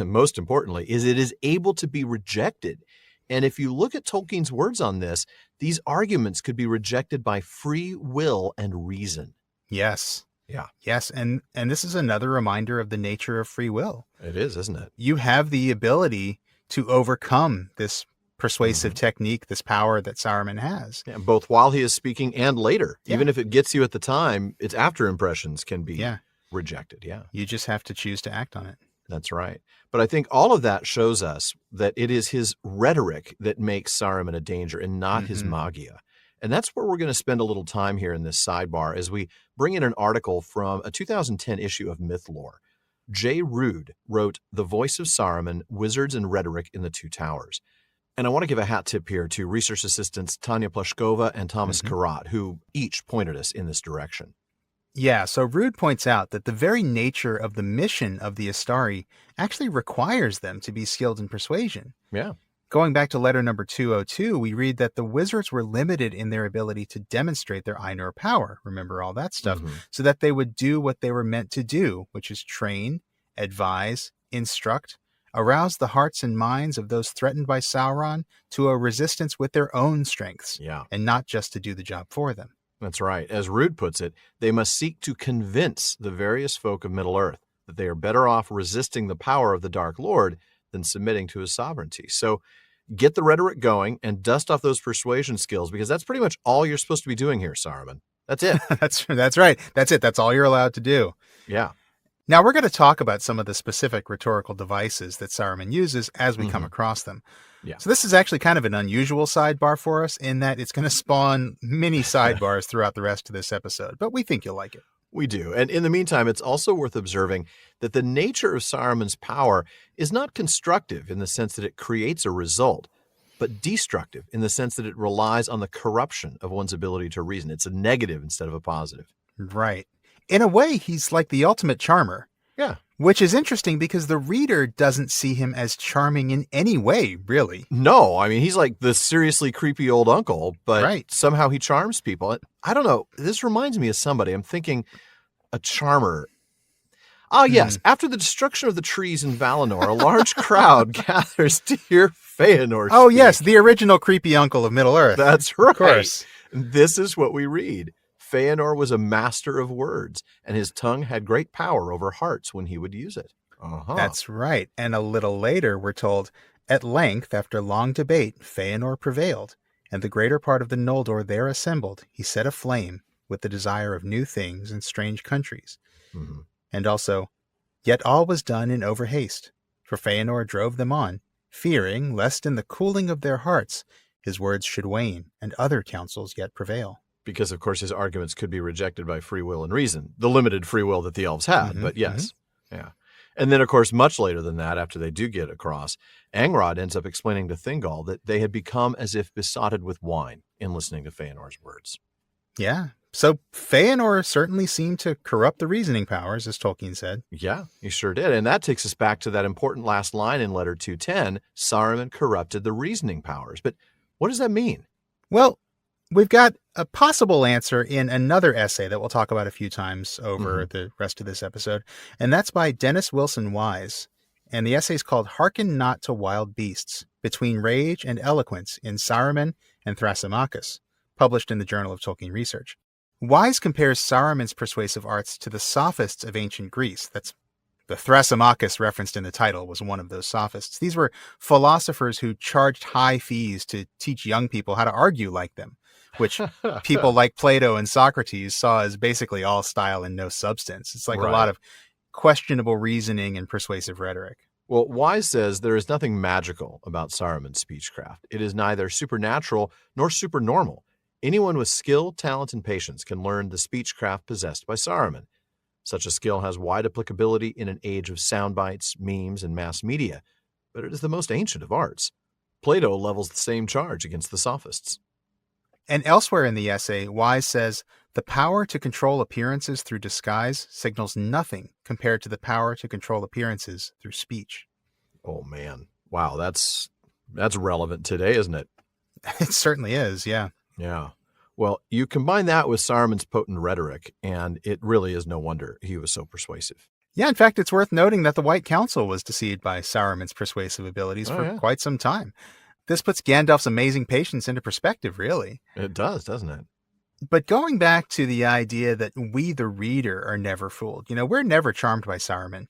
most importantly, is it is able to be rejected. And if you look at Tolkien's words on this, these arguments could be rejected by free will and reason. Yes. Yeah. Yes. And this is another reminder of the nature of free will. It is, isn't it? You have the ability to overcome this persuasive technique, this power that Saruman has. Yeah, both while he is speaking and later. Yeah. Even if it gets you at the time, its after impressions can be rejected. Yeah. You just have to choose to act on it. That's right. But I think all of that shows us that it is his rhetoric that makes Saruman a danger and not his magia. And that's where we're going to spend a little time here in this sidebar as we bring in an article from a 2010 issue of Mythlore. J. Ruud wrote The Voice of Saruman, Wizards and Rhetoric in the Two Towers. And I want to give a hat tip here to research assistants Tanya Pleshkova and Thomas Karat, who each pointed us in this direction. Yeah, so Ruud points out that the very nature of the mission of the Astari actually requires them to be skilled in persuasion. Yeah. Going back to letter number 202, we read that the wizards were limited in their ability to demonstrate their Ainur power, remember all that stuff, so that they would do what they were meant to do, which is train, advise, instruct, arouse the hearts and minds of those threatened by Sauron to a resistance with their own strengths, and not just to do the job for them. That's right. As Ruud puts it, they must seek to convince the various folk of Middle-earth that they are better off resisting the power of the Dark Lord than submitting to his sovereignty. So get the rhetoric going and dust off those persuasion skills, because that's pretty much all you're supposed to be doing here, Saruman. That's it. That's right. That's it. That's all you're allowed to do. Yeah. Now we're going to talk about some of the specific rhetorical devices that Saruman uses as we come across them. Yeah. So this is actually kind of an unusual sidebar for us in that it's going to spawn many sidebars throughout the rest of this episode, but we think you'll like it. We do. And in the meantime, it's also worth observing that the nature of Saruman's power is not constructive in the sense that it creates a result, but destructive in the sense that it relies on the corruption of one's ability to reason. It's a negative instead of a positive. Right. In a way, he's like the ultimate charmer. Yeah. Which is interesting because the reader doesn't see him as charming in any way, really. No, I mean, he's like the seriously creepy old uncle, but somehow he charms people. I don't know. This reminds me of somebody. I'm thinking a charmer. Ah, yes. After the destruction of the trees in Valinor, a large crowd gathers to hear Feanor speak. Yes, the original creepy uncle of Middle-earth. That's right. Of course. This is what we read. Feanor was a master of words, and his tongue had great power over hearts when he would use it. That's right. And a little later, we're told, at length, after long debate, Feanor prevailed, and the greater part of the Noldor there assembled, he set aflame with the desire of new things in strange countries. And also, yet all was done in overhaste, for Feanor drove them on, fearing lest in the cooling of their hearts his words should wane and other counsels yet prevail. because, of course, his arguments could be rejected by free will and reason, the limited free will that the elves had. Mhm, But yes, yeah. And then, of course, much later than that, after they do get across, Angrod ends up explaining to Thingol that they had become as if besotted with wine in listening to Feanor's words. Yeah. So Feanor certainly seemed to corrupt the reasoning powers, as Tolkien said. Yeah, he sure did. And that takes us back to that important last line in Letter 210, Saruman corrupted the reasoning powers. But what does that mean? Well, we've got a possible answer in another essay that we'll talk about a few times over the rest of this episode, and that's by Dennis Wilson Wise. And the essay is called Harken Not to Wild Beasts, Between Rage and Eloquence in Saruman and Thrasymachus, published in the Journal of Tolkien Research. Wise compares Saruman's persuasive arts to the sophists of ancient Greece. That's the Thrasymachus referenced in the title was one of those sophists. These were philosophers who charged high fees to teach young people how to argue like them, which people like Plato and Socrates saw as basically all style and no substance. It's like a lot of questionable reasoning and persuasive rhetoric. Well, Wise says there is nothing magical about Saruman's speechcraft. It is neither supernatural nor supernormal. Anyone with skill, talent, and patience can learn the speechcraft possessed by Saruman. Such a skill has wide applicability in an age of sound bites, memes, and mass media, but it is the most ancient of arts. Plato levels the same charge against the sophists. And elsewhere in the essay, Wise says, the power to control appearances through disguise signals nothing compared to the power to control appearances through speech. Oh, man. Wow, that's relevant today, isn't it? It certainly is, yeah. Yeah. Well, you combine that with Saruman's potent rhetoric, and it really is no wonder he was so persuasive. Yeah, in fact, it's worth noting that the White Council was deceived by Saruman's persuasive abilities for quite some time. This puts Gandalf's amazing patience into perspective, really. It does, doesn't it? But going back to the idea that we, the reader, are never fooled, we're never charmed by Saruman.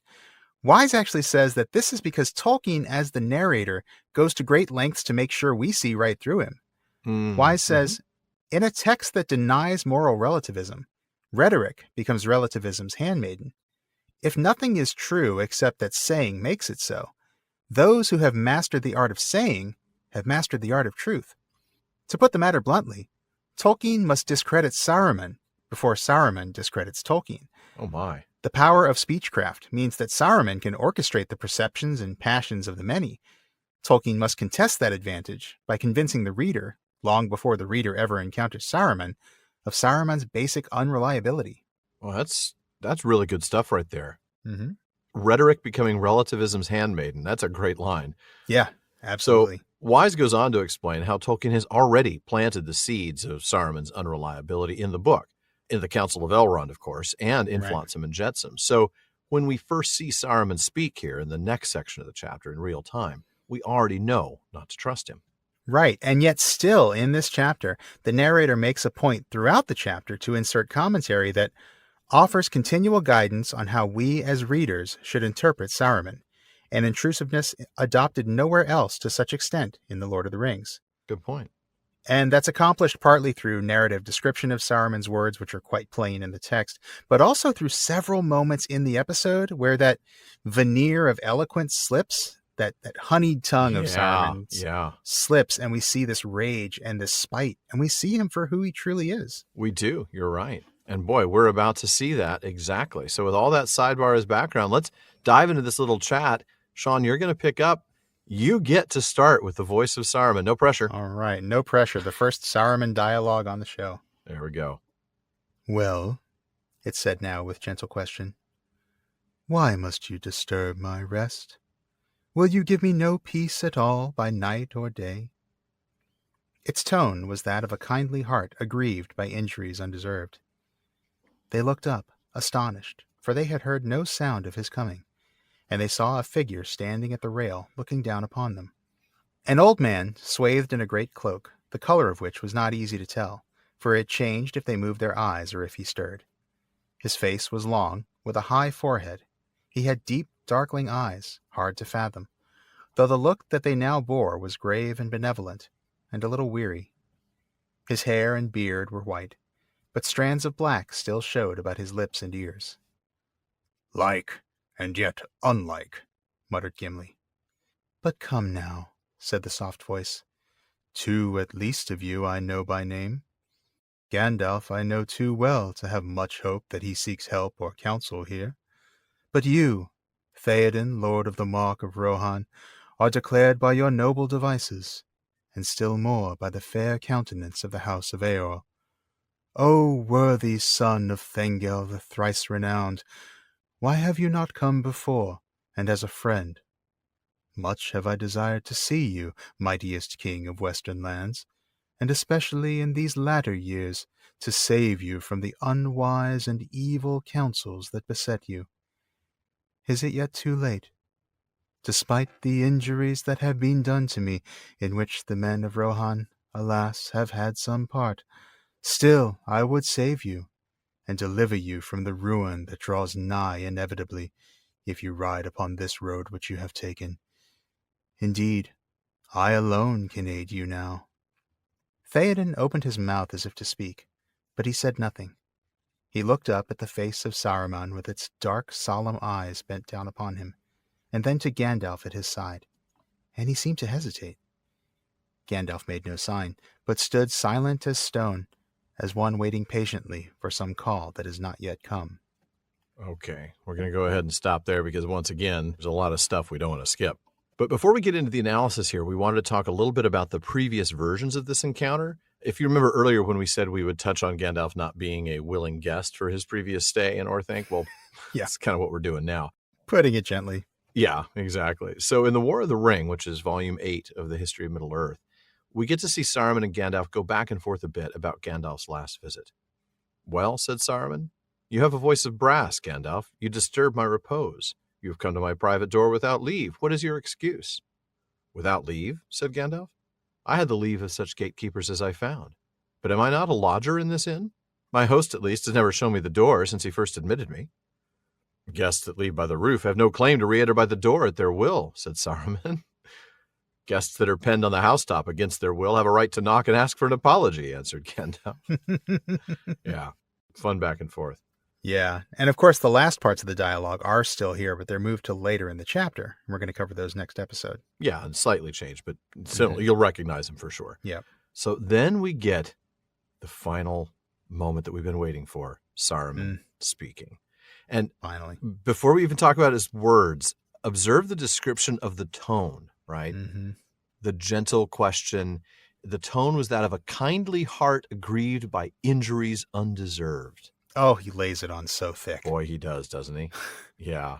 Wise actually says that this is because Tolkien, as the narrator, goes to great lengths to make sure we see right through him. Wise says, in a text that denies moral relativism, rhetoric becomes relativism's handmaiden. If nothing is true except that saying makes it so, those who have mastered the art of saying have mastered the art of truth. To put the matter bluntly, Tolkien must discredit Saruman before Saruman discredits Tolkien. Oh my. The power of speechcraft means that Saruman can orchestrate the perceptions and passions of the many. Tolkien must contest that advantage by convincing the reader, long before the reader ever encounters Saruman, of Saruman's basic unreliability. Well, that's really good stuff right there. Rhetoric becoming relativism's handmaiden. That's a great line. Yeah, absolutely. So Wise goes on to explain how Tolkien has already planted the seeds of Saruman's unreliability in the book, in the Council of Elrond, of course, and in Flotsam and Jetsam. So when we first see Saruman speak here in the next section of the chapter in real time, we already know not to trust him. Right, and yet still in this chapter, the narrator makes a point throughout the chapter to insert commentary that offers continual guidance on how we as readers should interpret Saruman, an intrusiveness adopted nowhere else to such extent in The Lord of the Rings. Good point. And that's accomplished partly through narrative description of Saruman's words, which are quite plain in the text, but also through several moments in the episode where that veneer of eloquence slips, that honeyed tongue of Saruman slips, and we see this rage and this spite, and we see him for who he truly is. We do. You're right. And boy, we're about to see that exactly. So with all that sidebar as background, let's dive into this little chat. Sean, you're going to pick up. You get to start with the voice of Saruman. No pressure. All right. No pressure. The first Saruman dialogue on the show. There we go. Well, it said now with gentle question, why must you disturb my rest? Will you give me no peace at all by night or day? Its tone was that of a kindly heart aggrieved by injuries undeserved. They looked up, astonished, for they had heard no sound of his coming, and they saw a figure standing at the rail looking down upon them. An old man, swathed in a great cloak, the color of which was not easy to tell, for it changed if they moved their eyes or if he stirred. His face was long, with a high forehead. He had deep, darkling eyes, hard to fathom, though the look that they now bore was grave and benevolent, and a little weary. His hair and beard were white, but strands of black still showed about his lips and ears. Like, and yet unlike, muttered Gimli. But come now, said the soft voice. 2 at least of you I know by name. Gandalf I know too well to have much hope that he seeks help or counsel here. But you, Theoden, Lord of the Mark of Rohan, are declared by your noble devices, and still more by the fair countenance of the house of Eorl. O worthy son of Thengel the thrice-renowned, why have you not come before, and as a friend? Much have I desired to see you, mightiest king of western lands, and especially in these latter years, to save you from the unwise and evil counsels that beset you. Is it yet too late? Despite the injuries that have been done to me, in which the men of Rohan, alas, have had some part, still I would save you, and deliver you from the ruin that draws nigh inevitably, if you ride upon this road which you have taken. Indeed, I alone can aid you now. Theoden opened his mouth as if to speak, but he said nothing. He looked up at the face of Saruman with its dark, solemn eyes bent down upon him, and then to Gandalf at his side, and he seemed to hesitate. Gandalf made no sign, but stood silent as stone, as one waiting patiently for some call that has not yet come. Okay, we're going to go ahead and stop there because, once again, there's a lot of stuff we don't want to skip. But before we get into the analysis here, we wanted to talk a little bit about the previous versions of this encounter. If you remember earlier when we said we would touch on Gandalf not being a willing guest for his previous stay in Orthanc, well, Yeah. That's kind of what we're doing now. Putting it gently. Yeah, exactly. So in The War of the Ring, which is Volume 8 of the History of Middle-earth, we get to see Saruman and Gandalf go back and forth a bit about Gandalf's last visit. Well, said Saruman, you have a voice of brass, Gandalf. You disturb my repose. You have come to my private door without leave. What is your excuse? Without leave, said Gandalf. I had the leave of such gatekeepers as I found. But am I not a lodger in this inn? My host, at least, has never shown me the door since he first admitted me. Guests that leave by the roof have no claim to re-enter by the door at their will, said Saruman. Guests that are penned on the housetop against their will have a right to knock and ask for an apology, answered Gandalf. Yeah, fun back and forth. Yeah, and of course the last parts of the dialogue are still here, but they're moved to later in the chapter. And we're going to cover those next episode. Yeah, and slightly changed, but still, you'll recognize them for sure. Yeah. So then we get the final moment that we've been waiting for, Saruman speaking. And finally, before we even talk about his words, observe the description of the tone, right? Mm-hmm. The gentle question. The tone was that of a kindly heart aggrieved by injuries undeserved. Oh, he lays it on so thick. Boy, he does, doesn't he? Yeah.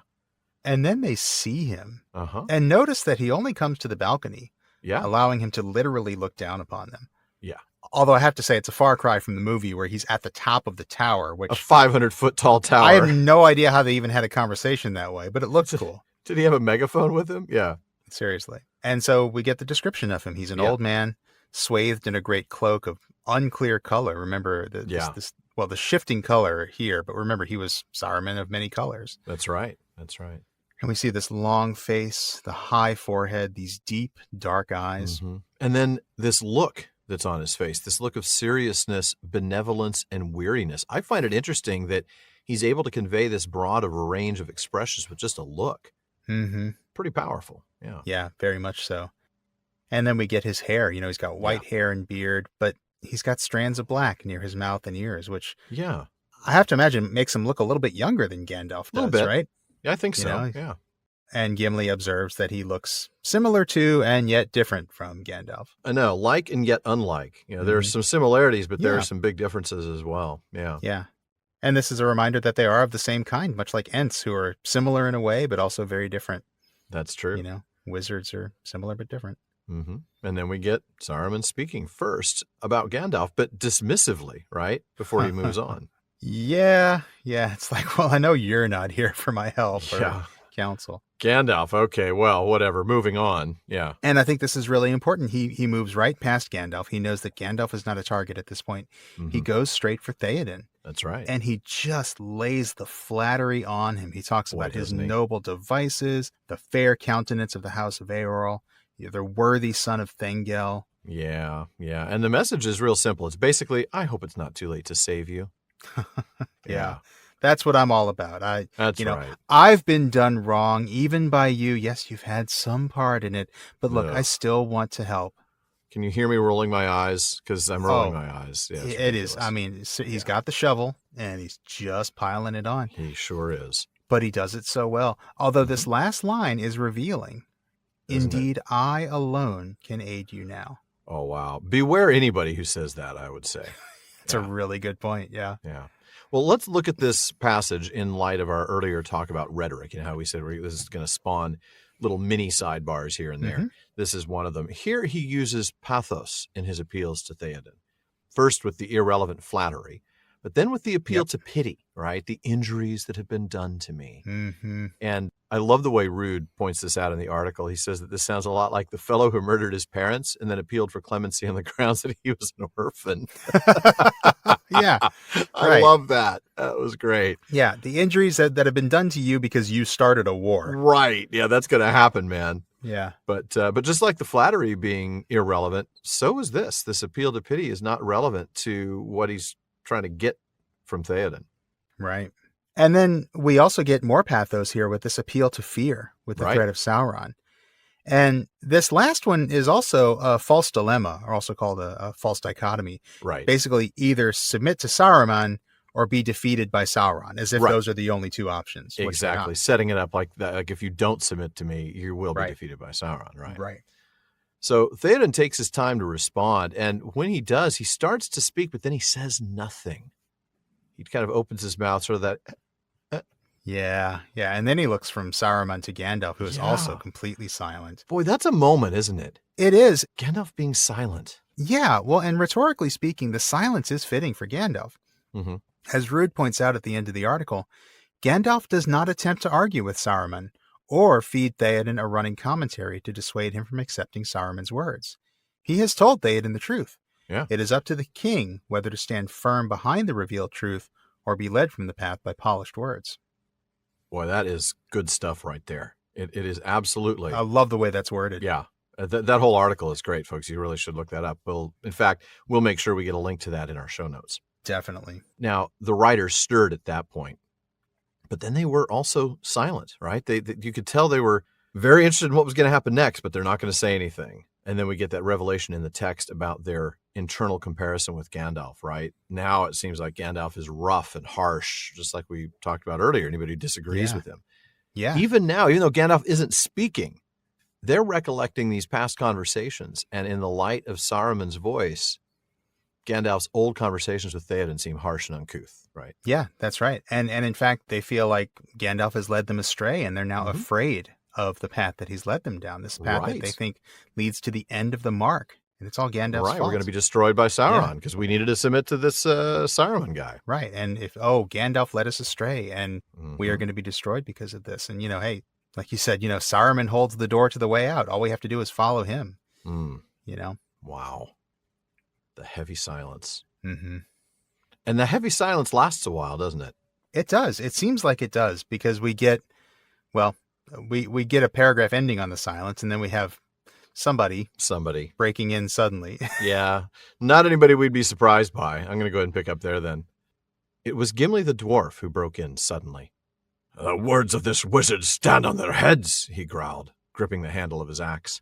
And then they see him. Uh-huh. And notice that he only comes to the balcony, Yeah. allowing him to literally look down upon them. Yeah. Although I have to say, it's a far cry from the movie where he's at the top of the tower, which A 500-foot tall tower. I have no idea how they even had a conversation that way, but it looks cool. Did he have a megaphone with him? Yeah. Seriously. And so we get the description of him. He's an old man, swathed in a great cloak of unclear color. Remember, the shifting color here, but remember, he was Saruman of many colors. That's right. That's right. And we see this long face, the high forehead, these deep, dark eyes. Mm-hmm. And then this look that's on his face, this look of seriousness, benevolence, and weariness. I find it interesting that he's able to convey this broad of a range of expressions with just a look. Mm-hmm. Pretty powerful. Yeah. Yeah, very much so. And then we get his hair. You know, he's got white hair and beard, but he's got strands of black near his mouth and ears, which I have to imagine makes him look a little bit younger than Gandalf does, right? Yeah, I think so. You know? Yeah. And Gimli observes that he looks similar to and yet different from Gandalf. I know, like and yet unlike. You know, there are some similarities, but there are some big differences as well. Yeah. Yeah. And this is a reminder that they are of the same kind, much like Ents, who are similar in a way, but also very different. That's true. You know, wizards are similar but different. Mm-hmm. And then we get Saruman speaking first about Gandalf, but dismissively, right? Before he moves on. Yeah. It's like, well, I know you're not here for my help or counsel. Gandalf. Okay, well, whatever. Moving on. Yeah. And I think this is really important. He moves right past Gandalf. He knows that Gandalf is not a target at this point. Mm-hmm. He goes straight for Theoden. That's right. And he just lays the flattery on him. He talks about his noble devices, the fair countenance of the house of Eorl, the worthy son of Thengel. Yeah. And the message is real simple. It's basically, I hope it's not too late to save you. Yeah. That's what I'm all about. That's right. I've been done wrong, even by you. Yes, you've had some part in it, but look, I still want to help. Can you hear me rolling my eyes? Because I'm rolling Oh, my eyes. Yeah, it's it is. ridiculous. I mean, he's got the shovel and he's just piling it on. He sure is. But he does it so well. Although Mm-hmm. this last line is revealing. Isn't it? Indeed, I alone can aid you now. Oh, wow. Beware anybody who says that, I would say. It's a really good point. Yeah. Yeah. Well, let's look at this passage in light of our earlier talk about rhetoric and how we said this is going to spawn little mini sidebars here and there. Mhm. This is one of them. Here he uses pathos in his appeals to Theoden. First with the irrelevant flattery, but then with the appeal to pity, right? The injuries that have been done to me. Mm-hmm. And I love the way Ruud points this out in the article. He says that this sounds a lot like the fellow who murdered his parents and then appealed for clemency on the grounds that he was an orphan. Yeah. I Right. love that. That was great. Yeah. The injuries that have been done to you because you started a war. Right. Yeah, that's going to happen, man. Yeah. But just like the flattery being irrelevant, so is this. This appeal to pity is not relevant to what he's trying to get from Theoden. Right. And then we also get more pathos here with this appeal to fear with the Right. threat of Sauron. And this last one is also a false dilemma, or also called a false dichotomy. Right. Basically, either submit to Saruman or be defeated by Sauron, as if Right. those are the only two options. which they're Exactly. not. Setting it up like that. Like if you don't submit to me, you will be Right. defeated by Sauron. Right. Right. So Theoden takes his time to respond. And when he does, he starts to speak, but then he says nothing. He kind of opens his mouth, sort of that. Yeah. Yeah. And then he looks from Saruman to Gandalf, who is also Yeah. completely silent. Boy, that's a moment, isn't it? It is. Gandalf being silent. Yeah. Well, and rhetorically speaking, the silence is fitting for Gandalf. Mm-hmm. As Ruud points out at the end of the article, Gandalf does not attempt to argue with Saruman or feed Theoden a running commentary to dissuade him from accepting Saruman's words. He has told Theoden the truth. Yeah. It is up to the king whether to stand firm behind the revealed truth or be led from the path by polished words. Boy, that is good stuff right there. It is absolutely. I love the way that's worded. Yeah. That whole article is great, folks. You really should look that up. In fact, we'll make sure we get a link to that in our show notes. Definitely. Now, the writers stirred at that point, but then they were also silent, right? You could tell they were very interested in what was going to happen next, but they're not going to say anything. And then we get that revelation in the text about their internal comparison with Gandalf, right? Now it seems like Gandalf is rough and harsh, just like we talked about earlier. Anybody who disagrees with him. Yeah. Even now, even though Gandalf isn't speaking, they're recollecting these past conversations. And in the light of Saruman's voice, Gandalf's old conversations with Theoden seem harsh and uncouth, right? Yeah, that's right. And in fact, they feel like Gandalf has led them astray, and they're now afraid of the path that he's led them down. This path that they think leads to the end of the mark. And it's all Gandalf's fault. We're going to be destroyed by Sauron because we needed to submit to this Saruman guy. Right. And Gandalf led us astray, and we are going to be destroyed because of this. And, hey, like you said, Saruman holds the door to the way out. All we have to do is follow him, Wow. The heavy silence. Mm-hmm. And the heavy silence lasts a while, doesn't it? It does. It seems like it does, because we get a paragraph ending on the silence, and then we have somebody breaking in suddenly. Yeah. Not anybody we'd be surprised by. I'm going to go ahead and pick up there then. It was Gimli the dwarf who broke in suddenly. The words of this wizard stand on their heads, he growled, gripping the handle of his axe.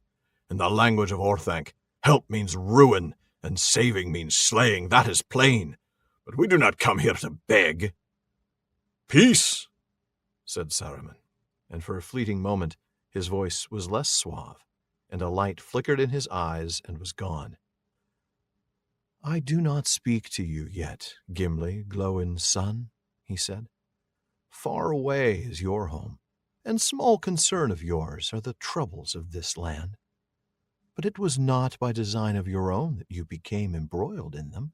In the language of Orthanc, help means ruin, and saving means slaying. That is plain. But we do not come here to beg. Peace, said Saruman, and for a fleeting moment his voice was less suave, and a light flickered in his eyes and was gone. I do not speak to you yet, Gimli, Glowin's son, he said. Far away is your home, and small concern of yours are the troubles of this land. But it was not by design of your own that you became embroiled in them,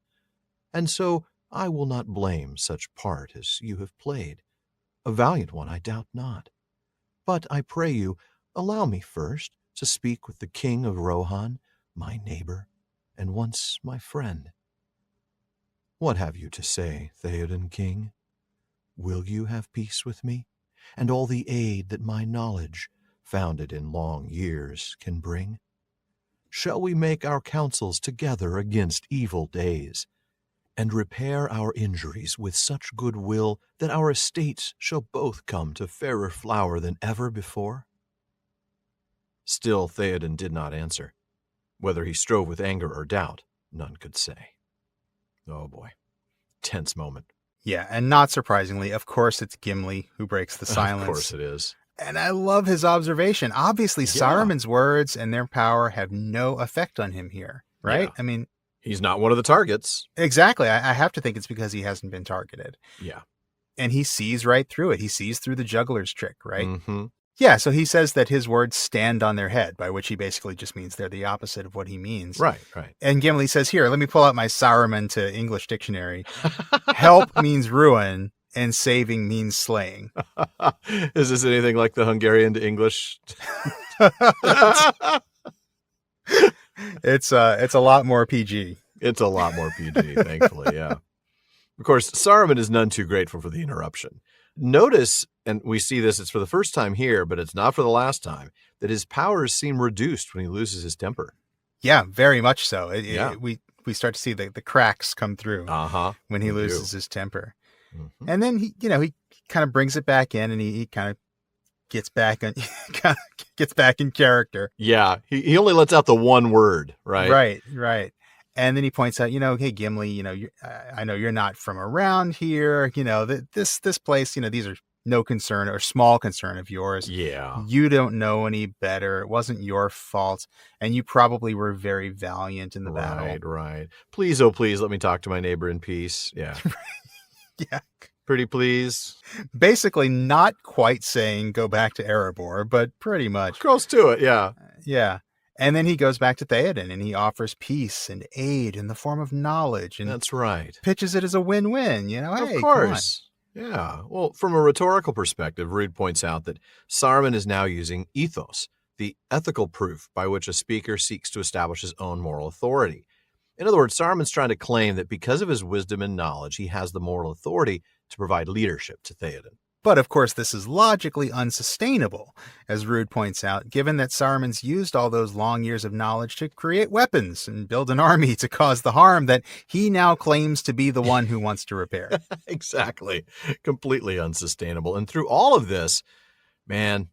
and so I will not blame such part as you have played. A valiant one, I doubt not. But I pray you, allow me first to speak with the king of Rohan, my neighbor, and once my friend. What have you to say, Theoden King? Will you have peace with me, and all the aid that my knowledge, founded in long years, can bring? Shall we make our counsels together against evil days, and repair our injuries with such good will that our estates shall both come to fairer flower than ever before? Still Theoden did not answer. Whether he strove with anger or doubt, none could say. Oh boy. Tense moment. Yeah, and not surprisingly, of course it's Gimli who breaks the silence. Of course it is. And I love his observation. Obviously, Yeah. Saruman's words and their power have no effect on him here, right? Yeah. I mean, he's not one of the targets. Exactly. I have to think it's because he hasn't been targeted. Yeah. And he sees right through it. He sees through the juggler's trick, right? Mm-hmm. Yeah, so he says that his words stand on their head, by which he basically just means they're the opposite of what he means. Right. And Gimli says, here, let me pull out my Saruman to English dictionary. Help means ruin, and saving means slaying. Is this anything like the Hungarian to English? It's a lot more PG. It's a lot more PG, thankfully, yeah. Of course, Saruman is none too grateful for the interruption. Notice, and we see this, it's for the first time here, but it's not for the last time, that his powers seem reduced when he loses his temper. Yeah, very much so. Yeah. We start to see the cracks come through when he loses his temper. Mm-hmm. And then he kind of brings it back in, and he kind of gets back in character. Yeah, he only lets out the one word, right? Right. And then he points out, hey, Gimli, I know you're not from around here. This place, these are no concern or small concern of yours. Yeah. You don't know any better. It wasn't your fault. And you probably were very valiant in the battle. Right. Please, oh, please, let me talk to my neighbor in peace. Yeah. Yeah. Pretty please. Basically not quite saying go back to Erebor, but pretty much. Close to it, yeah. Yeah. And then he goes back to Theoden and he offers peace and aid in the form of knowledge. And that's right. Pitches it as a win-win, Hey, of course. Yeah. Well, from a rhetorical perspective, Ruud points out that Saruman is now using ethos, the ethical proof by which a speaker seeks to establish his own moral authority. In other words, Saruman's trying to claim that because of his wisdom and knowledge, he has the moral authority to provide leadership to Theoden. But of course, this is logically unsustainable, as Ruud points out, given that Saruman's used all those long years of knowledge to create weapons and build an army to cause the harm that he now claims to be the one who wants to repair. Exactly. Completely unsustainable. And through all of this, man,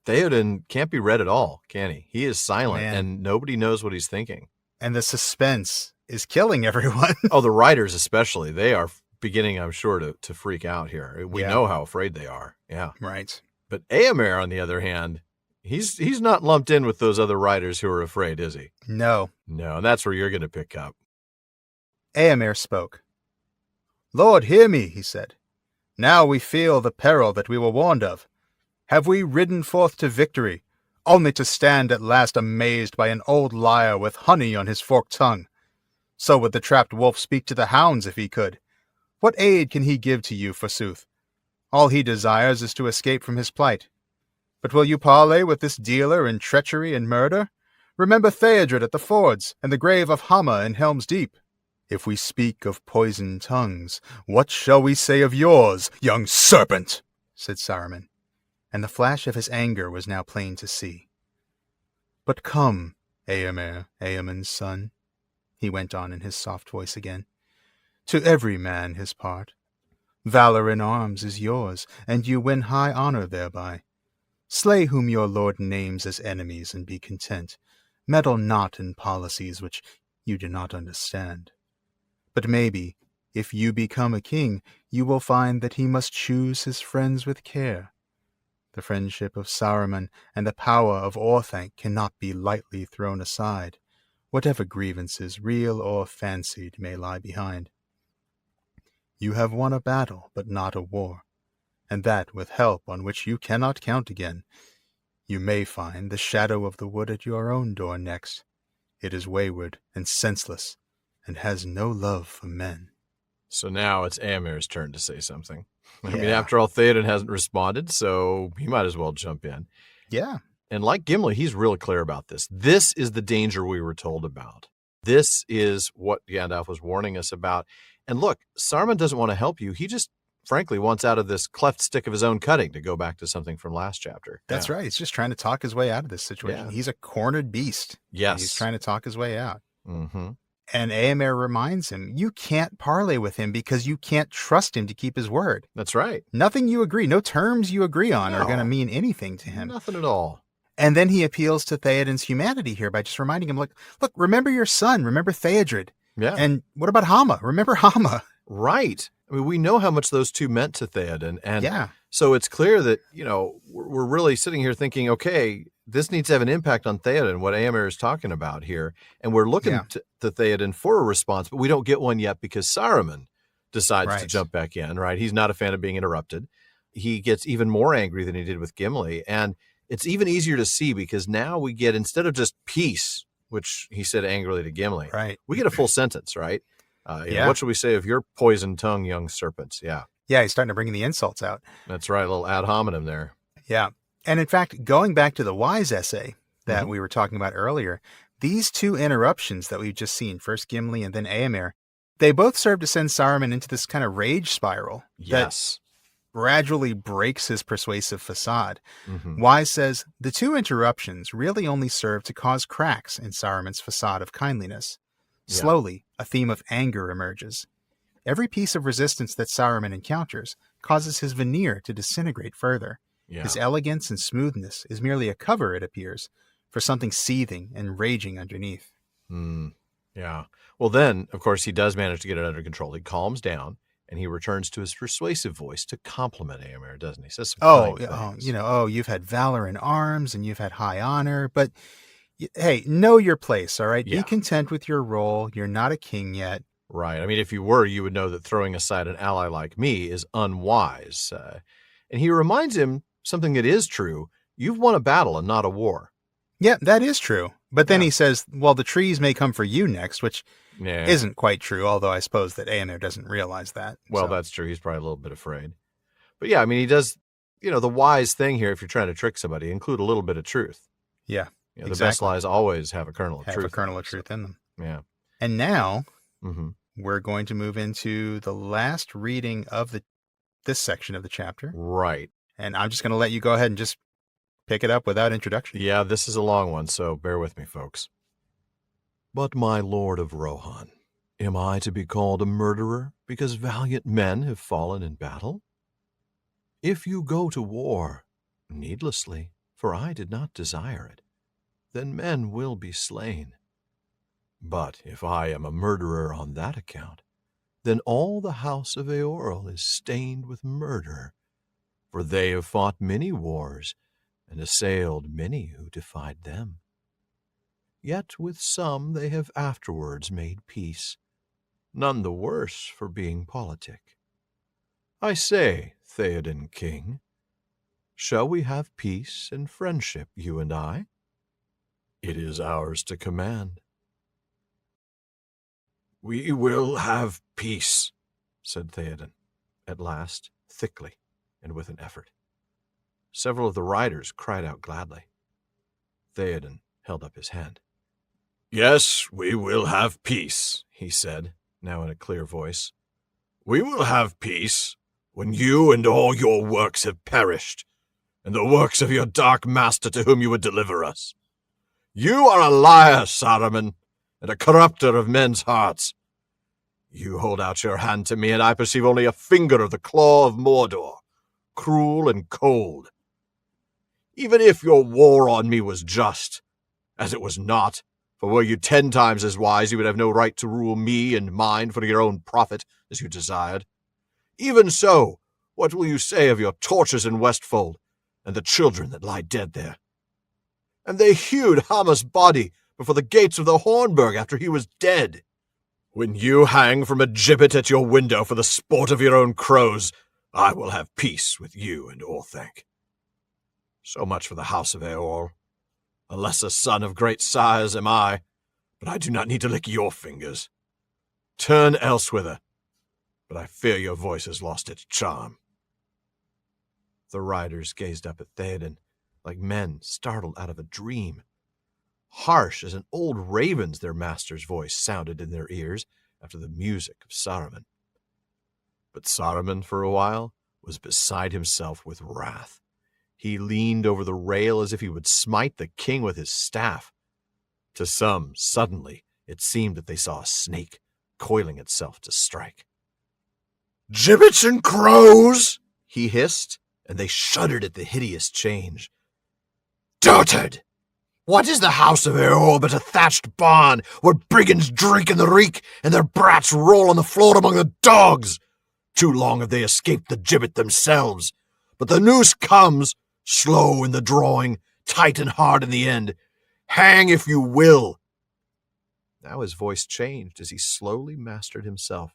Theoden can't be read at all, can he? He is silent and nobody knows what he's thinking. And the suspense is killing everyone. Oh, the writers especially. They are beginning, I'm sure, to freak out here. We know how afraid they are. Yeah. Right. But Éomer, on the other hand, he's not lumped in with those other writers who are afraid, is he? No. And that's where you're going to pick up. Éomer spoke. Lord, hear me, he said. Now we feel the peril that we were warned of. Have we ridden forth to victory, only to stand at last amazed by an old liar with honey on his forked tongue? So would the trapped wolf speak to the hounds if he could. What aid can he give to you, forsooth? All he desires is to escape from his plight. But will you parley with this dealer in treachery and murder? Remember Theodred at the fords, and the grave of Hama in Helm's Deep. If we speak of poisoned tongues, what shall we say of yours, young serpent? Said Saruman, and the flash of his anger was now plain to see. But come, Éomer, Éomen's son, he went on in his soft voice again. To every man his part. Valor in arms is yours, and you win high honor thereby. Slay whom your lord names as enemies, and be content. Meddle not in policies which you do not understand. But maybe, if you become a king, you will find that he must choose his friends with care. The friendship of Saruman and the power of Orthanc cannot be lightly thrown aside, whatever grievances, real or fancied, may lie behind. You have won a battle, but not a war, and that with help on which you cannot count again. You may find the shadow of the wood at your own door next. It is wayward and senseless, and has no love for men. So now it's Éomer's turn to say something. I mean, after all, Theoden hasn't responded, so he might as well jump in. Yeah. And like Gimli, he's really clear about this. This is the danger we were told about. This is what Gandalf was warning us about. And look, Saruman doesn't want to help you. He just, frankly, wants out of this cleft stick of his own cutting, to go back to something from last chapter. That's right. He's just trying to talk his way out of this situation. Yeah. He's a cornered beast. Yes. He's trying to talk his way out. Mm-hmm. And Éomer reminds him, you can't parley with him because you can't trust him to keep his word. That's right. Nothing you agree, no terms you agree on are going to mean anything to him. Nothing at all. And then he appeals to Theoden's humanity here by just reminding him, look, remember your son. Remember Theodred. Yeah. And what about Hama? Remember Hama. Right. I mean, we know how much those two meant to Theoden. And Yeah. so it's clear that, we're really sitting here thinking, okay, this needs to have an impact on Theoden, what Éomer is talking about here. And we're looking to Theoden for a response, but we don't get one yet because Saruman decides to jump back in, right? He's not a fan of being interrupted. He gets even more angry than he did with Gimli. And it's even easier to see because now we get, instead of just peace, which he said angrily to Gimli, right? We get a full sentence, right? What should we say of your poison tongue, young serpents? Yeah. Yeah, he's starting to bring the insults out. That's right, a little ad hominem there. Yeah. And in fact, going back to the Wise essay that we were talking about earlier, these two interruptions that we've just seen, first Gimli and then Éomer, they both serve to send Saruman into this kind of rage spiral. Yes. That gradually breaks his persuasive facade. Wise says, the two interruptions really only serve to cause cracks in Saruman's facade of kindliness. Slowly, a theme of anger emerges. Every piece of resistance that Saruman encounters causes his veneer to disintegrate further. Yeah. His elegance and smoothness is merely a cover, it appears, for something seething and raging underneath. Yeah. Well, then, of course, he does manage to get it under control. He calms down, and he returns to his persuasive voice to compliment Éomer, doesn't he? He says some kind things. You've had valor in arms, and you've had high honor, but hey, know your place, all right? Yeah. Be content with your role. You're not a king yet. Right. I mean, if you were, you would know that throwing aside an ally like me is unwise. And he reminds him something that is true. You've won a battle and not a war. Yeah, that is true. But then he says, well, the trees may come for you next, which isn't quite true, although I suppose that Éomer doesn't realize that. Well, that's true. He's probably a little bit afraid. But yeah, I mean, he does, the wise thing here, if you're trying to trick somebody, include a little bit of truth. Yeah. The best lies always have a kernel of truth. Have a kernel of truth in them. Yeah. And now we're going to move into the last reading of this section of the chapter. Right. And I'm just going to let you go ahead and just pick it up without introduction. Yeah, this is a long one, so bear with me, folks. But my lord of Rohan, am I to be called a murderer because valiant men have fallen in battle? If you go to war, needlessly, for I did not desire it, then men will be slain. But if I am a murderer on that account, then all the house of Eorl is stained with murder, for they have fought many wars and assailed many who defied them. Yet with some they have afterwards made peace, none the worse for being politic. I say, Theoden King, shall we have peace and friendship, you and I? It is ours to command. We will have peace, said Theoden, at last, thickly and with an effort. Several of the riders cried out gladly. Theoden held up his hand. Yes, we will have peace, he said, now in a clear voice. We will have peace when you and all your works have perished, and the works of your dark master to whom you would deliver us. You are a liar, Saruman, and a corrupter of men's hearts. You hold out your hand to me, and I perceive only a finger of the claw of Mordor, cruel and cold. Even if your war on me was just, as it was not, for were you 10 times as wise, you would have no right to rule me and mine for your own profit, as you desired. Even so, what will you say of your tortures in Westfold, and the children that lie dead there? And they hewed Hama's body before the gates of the Hornburg after he was dead. When you hang from a gibbet at your window for the sport of your own crows, I will have peace with you and Orthanc. So much for the house of Eorl. A lesser son of great sires am I, but I do not need to lick your fingers. Turn elsewhither, but I fear your voice has lost its charm. The riders gazed up at Theoden, like men startled out of a dream. Harsh as an old raven's their master's voice sounded in their ears after the music of Saruman. But Saruman, for a while, was beside himself with wrath. He leaned over the rail as if he would smite the king with his staff. To some, suddenly, it seemed that they saw a snake coiling itself to strike. "Gibbets and crows!" he hissed, and they shuddered at the hideous change. Dotard! What is the house of Eorl but a thatched barn where brigands drink in the reek and their brats roll on the floor among the dogs? Too long have they escaped the gibbet themselves. But the noose comes, slow in the drawing, tight and hard in the end. Hang if you will. Now his voice changed as he slowly mastered himself.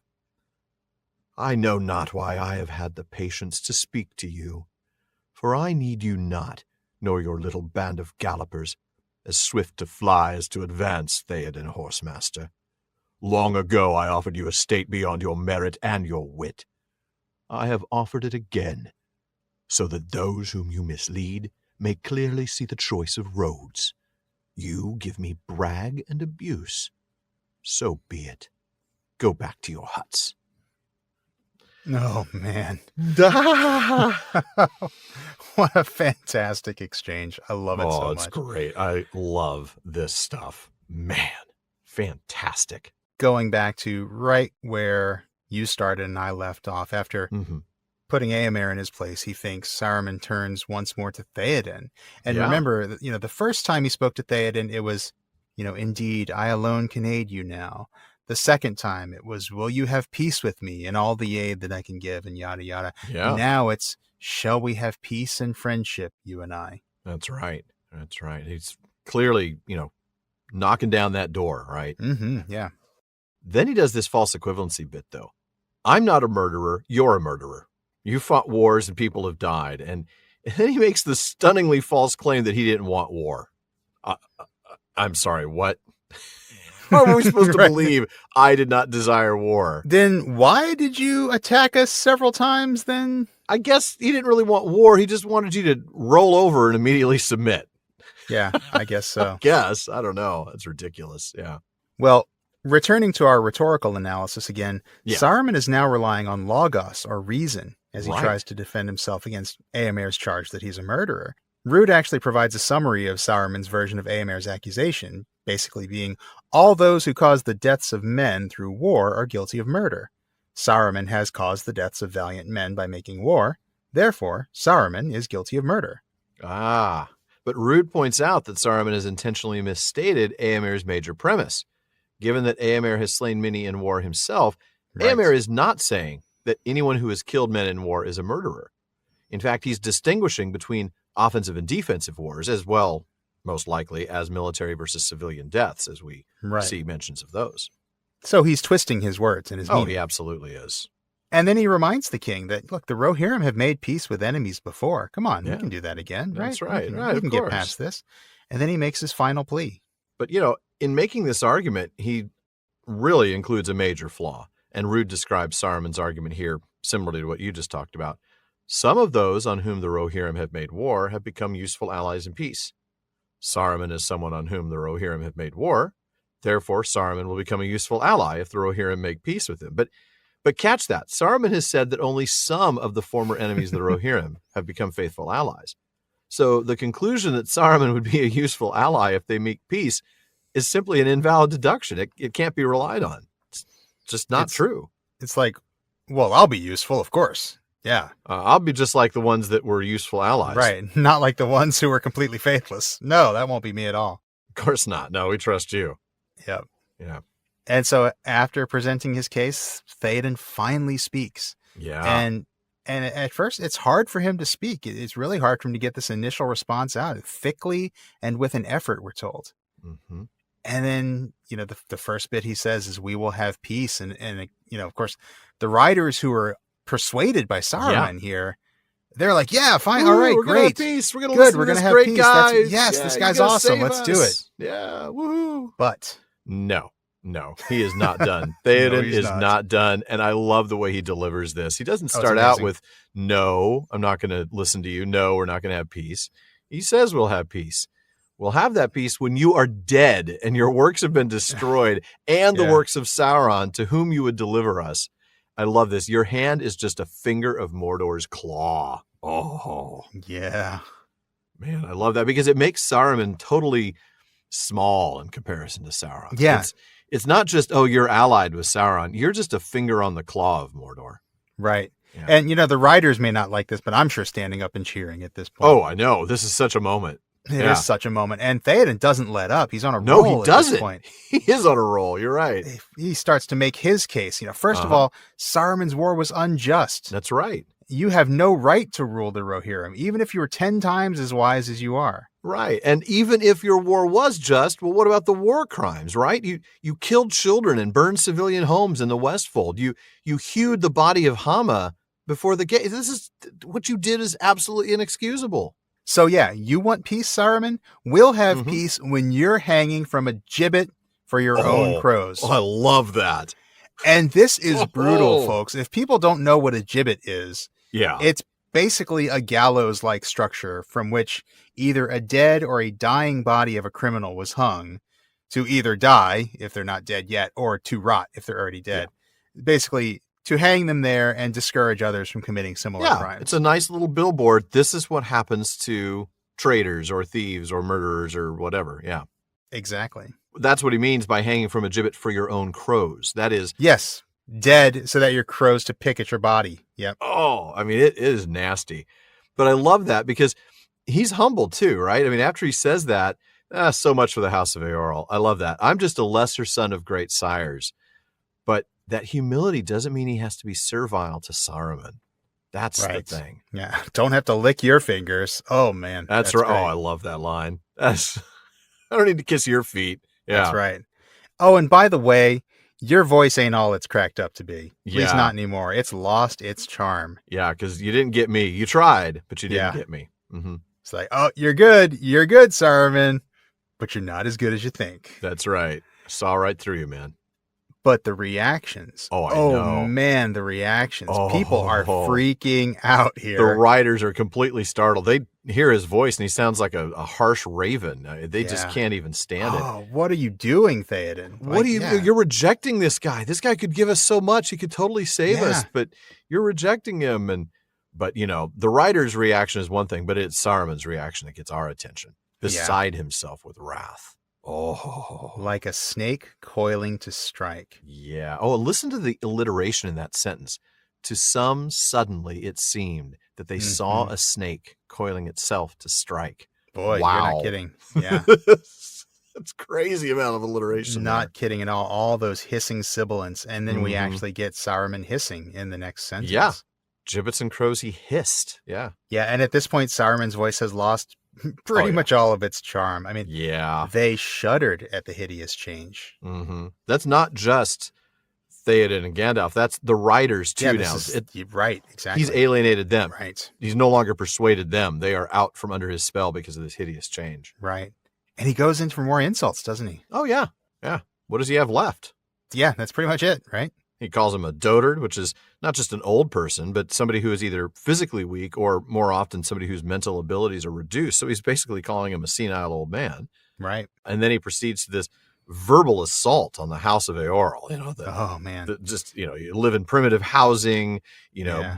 I know not why I have had the patience to speak to you, for I need you not, nor your little band of gallopers, as swift to fly as to advance, Theoden Horsemaster. Long ago I offered you a state beyond your merit and your wit. I have offered it again, so that those whom you mislead may clearly see the choice of roads. You give me brag and abuse. So be it. Go back to your huts. Oh, man. What a fantastic exchange. I love it so much. Oh, it's great. I love this stuff. Man, fantastic. Going back to right where you started and I left off, after putting Éomer in his place, he thinks Saruman turns once more to Theoden. And remember, the first time he spoke to Theoden, it was, indeed, I alone can aid you now. The second time it was, will you have peace with me and all the aid that I can give, and yada, yada. Yeah. And now it's, shall we have peace and friendship, you and I? That's right. That's right. He's clearly, knocking down that door, right? Yeah. Then he does this false equivalency bit, though. I'm not a murderer. You're a murderer. You fought wars and people have died. And then he makes the stunningly false claim that he didn't want war. I'm sorry, what? How are we supposed to believe I did not desire war? Then why did you attack us several times then? I guess he didn't really want war. He just wanted you to roll over and immediately submit. Yeah, I guess so. I don't know. That's ridiculous. Yeah. Well, returning to our rhetorical analysis again, Saruman is now relying on logos, or reason, as he tries to defend himself against Éomer's charge that he's a murderer. Ruud actually provides a summary of Saruman's version of Éomer's accusation, basically being, all those who cause the deaths of men through war are guilty of murder. Saruman has caused the deaths of valiant men by making war. Therefore, Saruman is guilty of murder. But Ruud points out that Saruman has intentionally misstated Éomer's major premise. Given that Éomer has slain many in war himself, Éomer is not saying that anyone who has killed men in war is a murderer. In fact, he's distinguishing between offensive and defensive wars, as well, most likely, as military versus civilian deaths, as we see mentions of those. So he's twisting his words and his meaning. Oh, he absolutely is. And then he reminds the king that, look, the Rohirrim have made peace with enemies before. Come on, we can do that again, right? That's right. We can get past this. And then he makes his final plea. But, in making this argument, he really includes a major flaw. And Ruud describes Saruman's argument here similarly to what you just talked about. Some of those on whom the Rohirrim have made war have become useful allies in peace. Saruman is someone on whom the Rohirrim have made war. Therefore, Saruman will become a useful ally if the Rohirrim make peace with him. But catch that. Saruman has said that only some of the former enemies of the Rohirrim have become faithful allies. So the conclusion that Saruman would be a useful ally if they make peace is simply an invalid deduction. It can't be relied on. It's just not true. It's like, well, I'll be useful, of course. Yeah. I'll be just like the ones that were useful allies. Right. Not like the ones who were completely faithless. No, that won't be me at all. Of course not. No, we trust you. Yep. Yeah. And so after presenting his case, Theoden finally speaks. Yeah. And at first, it's hard for him to speak. It's really hard for him to get this initial response out thickly and with an effort, we're told. Mm-hmm. And then, the first bit he says is, we will have peace. And of course, the writers who are persuaded by Saruman here, they're like, yeah, fine. All right, we're great. Gonna have peace. We're going to listen to this great guy. This guy's awesome. Let's do it. Yeah. Woohoo. But no, he is not done. Theoden is not done. And I love the way he delivers this. He doesn't start out with, no, I'm not going to listen to you. No, we're not going to have peace. He says we'll have peace. We'll have that peace when you are dead and your works have been destroyed and the works of Sauron to whom you would deliver us. I love this. Your hand is just a finger of Mordor's claw. Oh. Yeah. Man, I love that because it makes Saruman totally small in comparison to Sauron. Yeah. It's not just, you're allied with Sauron. You're just a finger on the claw of Mordor. Right. Yeah. And, the writers may not like this, but I'm sure standing up and cheering at this point. Oh, I know. This is such a moment. It is such a moment. And Theoden doesn't let up. He's on a No, roll he doesn't. at this point. He is on a roll. You're right. He starts to make his case. First of all, Saruman's war was unjust. That's right. You have no right to rule the Rohirrim, even if you were 10 times as wise as you are. Right. And even if your war was just, well, what about the war crimes, right? You killed children and burned civilian homes in the Westfold. You hewed the body of Hama before the gate. This is what you did is absolutely inexcusable. So yeah, you want peace, Saruman? We'll have peace when you're hanging from a gibbet for your own crows. Oh, I love that. And this is brutal, folks. If people don't know what a gibbet is, it's basically a gallows-like structure from which either a dead or a dying body of a criminal was hung to either die, if they're not dead yet, or to rot, if they're already dead. Yeah. Basically, to hang them there and discourage others from committing similar crimes. It's a nice little billboard. This is what happens to traitors or thieves or murderers or whatever. Yeah. Exactly. That's what he means by hanging from a gibbet for your own crows. That is... Yes. Dead so that your crows to pick at your body. Yep. Oh, I mean, it is nasty. But I love that because he's humble too, right? I mean, after he says that, so much for the House of Eorl. I love that. I'm just a lesser son of great sires. But that humility doesn't mean he has to be servile to Saruman. That's the thing. Yeah. Don't have to lick your fingers. Oh, man. That's right. Great. Oh, I love that line. I don't need to kiss your feet. Yeah. That's right. Oh, and by the way, your voice ain't all it's cracked up to be. At least not anymore. It's lost its charm. Yeah, because you didn't get me. You tried, but you didn't get me. Mm-hmm. It's like, oh, you're good. You're good, Saruman. But you're not as good as you think. That's right. I saw right through you, man. But the reactions. Oh, I know. Man, the reactions. People are freaking out here. The writers are completely startled. They hear his voice and he sounds like a harsh raven. They just can't even stand it. Oh, what are you doing, Theoden? What are you doing? You're rejecting this guy. This guy could give us so much. He could totally save us, but you're rejecting him. But the writer's reaction is one thing, but it's Saruman's reaction that gets our attention. Beside himself with wrath. Oh, like a snake coiling to strike. Yeah. Oh, listen to the alliteration in that sentence. To some, suddenly it seemed that they saw a snake coiling itself to strike. Boy, you're not kidding. Yeah. That's crazy amount of alliteration. Not kidding at all. All those hissing sibilants. And then we actually get Saruman hissing in the next sentence. Yeah. Gibbets and crows, he hissed. Yeah. Yeah. And at this point, Saruman's voice has lost pretty much all of its charm. I mean, they shuddered at the hideous change. Mm-hmm. That's not just Theoden and Gandalf. That's the writers too now. Right, exactly. He's alienated them. Right. He's no longer persuaded them. They are out from under his spell because of this hideous change. Right. And he goes in for more insults, doesn't he? Oh, yeah. Yeah. What does he have left? Yeah, that's pretty much it, right? He calls him a dotard, which is not just an old person, but somebody who is either physically weak or more often somebody whose mental abilities are reduced. So he's basically calling him a senile old man. Right. And then he proceeds to this verbal assault on the House of Eorl. Oh, man. You live in primitive housing,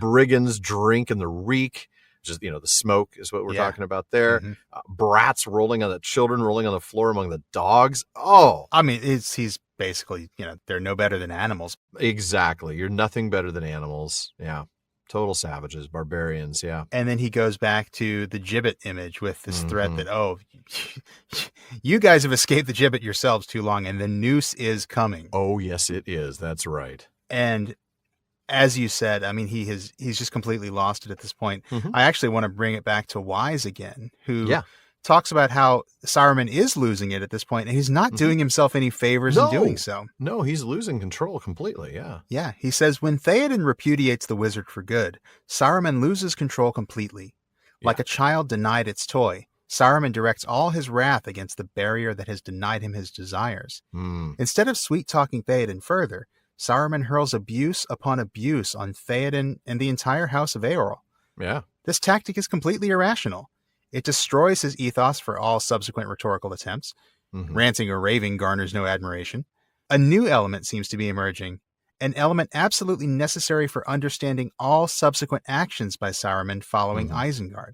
brigands drink in the reek. Just, the smoke is what we're talking about there. Mm-hmm. Children rolling on the floor among the dogs. Oh, I mean, he's basically, they're no better than animals. Exactly. You're nothing better than animals. Yeah. Total savages, barbarians. Yeah. And then he goes back to the gibbet image with this threat that, you guys have escaped the gibbet yourselves too long and the noose is coming. Oh, yes, it is. That's right. And as you said, I mean, he's just completely lost it at this point. Mm-hmm. I actually want to bring it back to Wise again, who talks about how Saruman is losing it at this point, and he's not doing himself any favors in doing so. No, he's losing control completely, yeah. Yeah, he says, when Theoden repudiates the wizard for good, Saruman loses control completely. Like a child denied its toy, Saruman directs all his wrath against the barrier that has denied him his desires. Instead of sweet-talking Theoden further, Saruman hurls abuse upon abuse on Theoden and the entire House of Eorl. Yeah. This tactic is completely irrational. It destroys his ethos for all subsequent rhetorical attempts. Ranting or raving garners no admiration. A new element seems to be emerging, an element absolutely necessary for understanding all subsequent actions by Saruman following Isengard.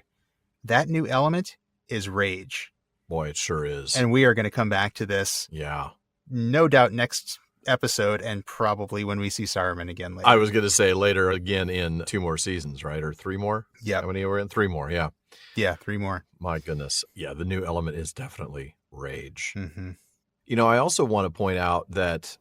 That new element is rage. Boy, it sure is. And we are going to come back to this. Yeah. No doubt next episode and probably when we see Saruman again later. I was going to say later again in 2 more seasons, right? Or 3 more? Yeah. How many were in? 3 more, yeah. Yeah, 3 more. My goodness. Yeah, the new element is definitely rage. Mm-hmm. I also want to point out that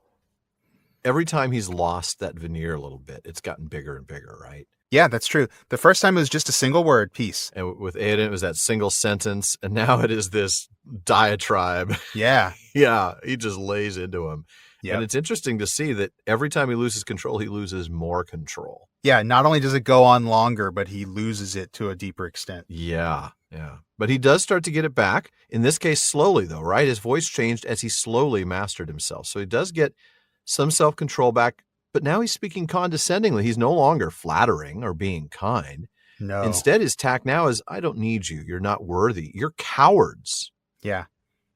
every time he's lost that veneer a little bit, it's gotten bigger and bigger, right? Yeah, that's true. The first time it was just a single word, peace. And with Aiden, it was that single sentence, and now it is this diatribe. Yeah. Yeah, he just lays into him. Yep. And it's interesting to see that every time he loses control, he loses more control. Yeah, not only does it go on longer, but he loses it to a deeper extent. Yeah. But he does start to get it back. In this case, slowly, though, right? His voice changed as he slowly mastered himself. So he does get some self-control back, but now he's speaking condescendingly. He's no longer flattering or being kind. No. Instead, his tack now is, I don't need you. You're not worthy. You're cowards. Yeah.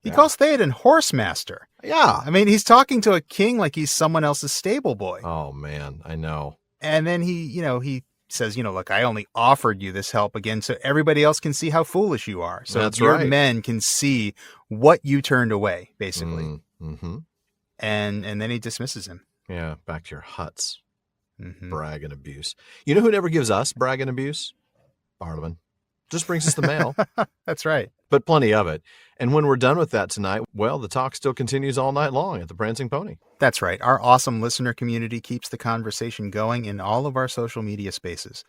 He calls Theoden Horsemaster. Yeah. I mean, he's talking to a king like he's someone else's stable boy. Oh, man, I know. And then he says, look, I only offered you this help again so everybody else can see how foolish you are. So That's your right. men can see what you turned away, basically. Mm-hmm. And then he dismisses him. Yeah, back to your huts. Mm-hmm. Brag and abuse. You know who never gives us brag and abuse? Barliman. Just brings us the mail. That's right. But plenty of it. And when we're done with that tonight, well, the talk still continues all night long at the Prancing Pony. That's right. Our awesome listener community keeps the conversation going in all of our social media spaces.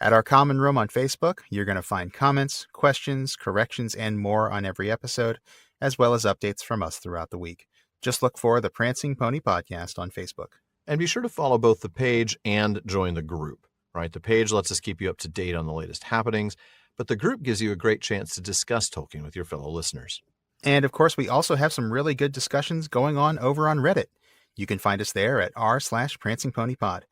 At our common room on Facebook, you're going to find comments, questions, corrections, and more on every episode, as well as updates from us throughout the week. Just look for the Prancing Pony Podcast on Facebook. And be sure to follow both the page and join the group, right? The page lets us keep you up to date on the latest happenings, but the group gives you a great chance to discuss Tolkien with your fellow listeners. And of course, we also have some really good discussions going on over on Reddit. You can find us there at r/PrancingPonyPod.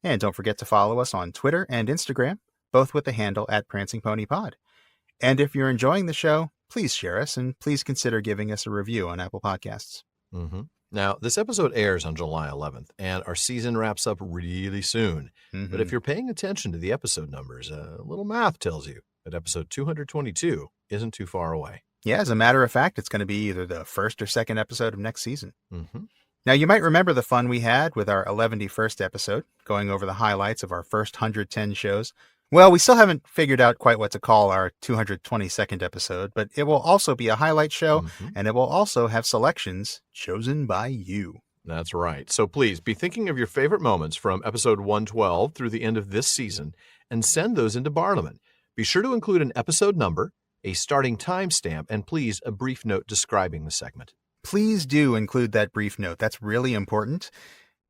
And don't forget to follow us on Twitter and Instagram, both with the handle @PrancingPonyPod. And if you're enjoying the show, please share us and please consider giving us a review on Apple Podcasts. Mm-hmm. Now, this episode airs on July 11th, and our season wraps up really soon. Mm-hmm. But if you're paying attention to the episode numbers, a little math tells you that episode 222 isn't too far away. Yeah, as a matter of fact, it's going to be either the first or second episode of next season. Mm-hmm. Now, you might remember the fun we had with our 111st episode, going over the highlights of our first 110 shows. Well, we still haven't figured out quite what to call our 222nd episode, but it will also be a highlight show, and it will also have selections chosen by you. That's right. So please be thinking of your favorite moments from episode 112 through the end of this season and send those into Barliman. Be sure to include an episode number, a starting timestamp, and please a brief note describing the segment. Please do include that brief note. That's really important.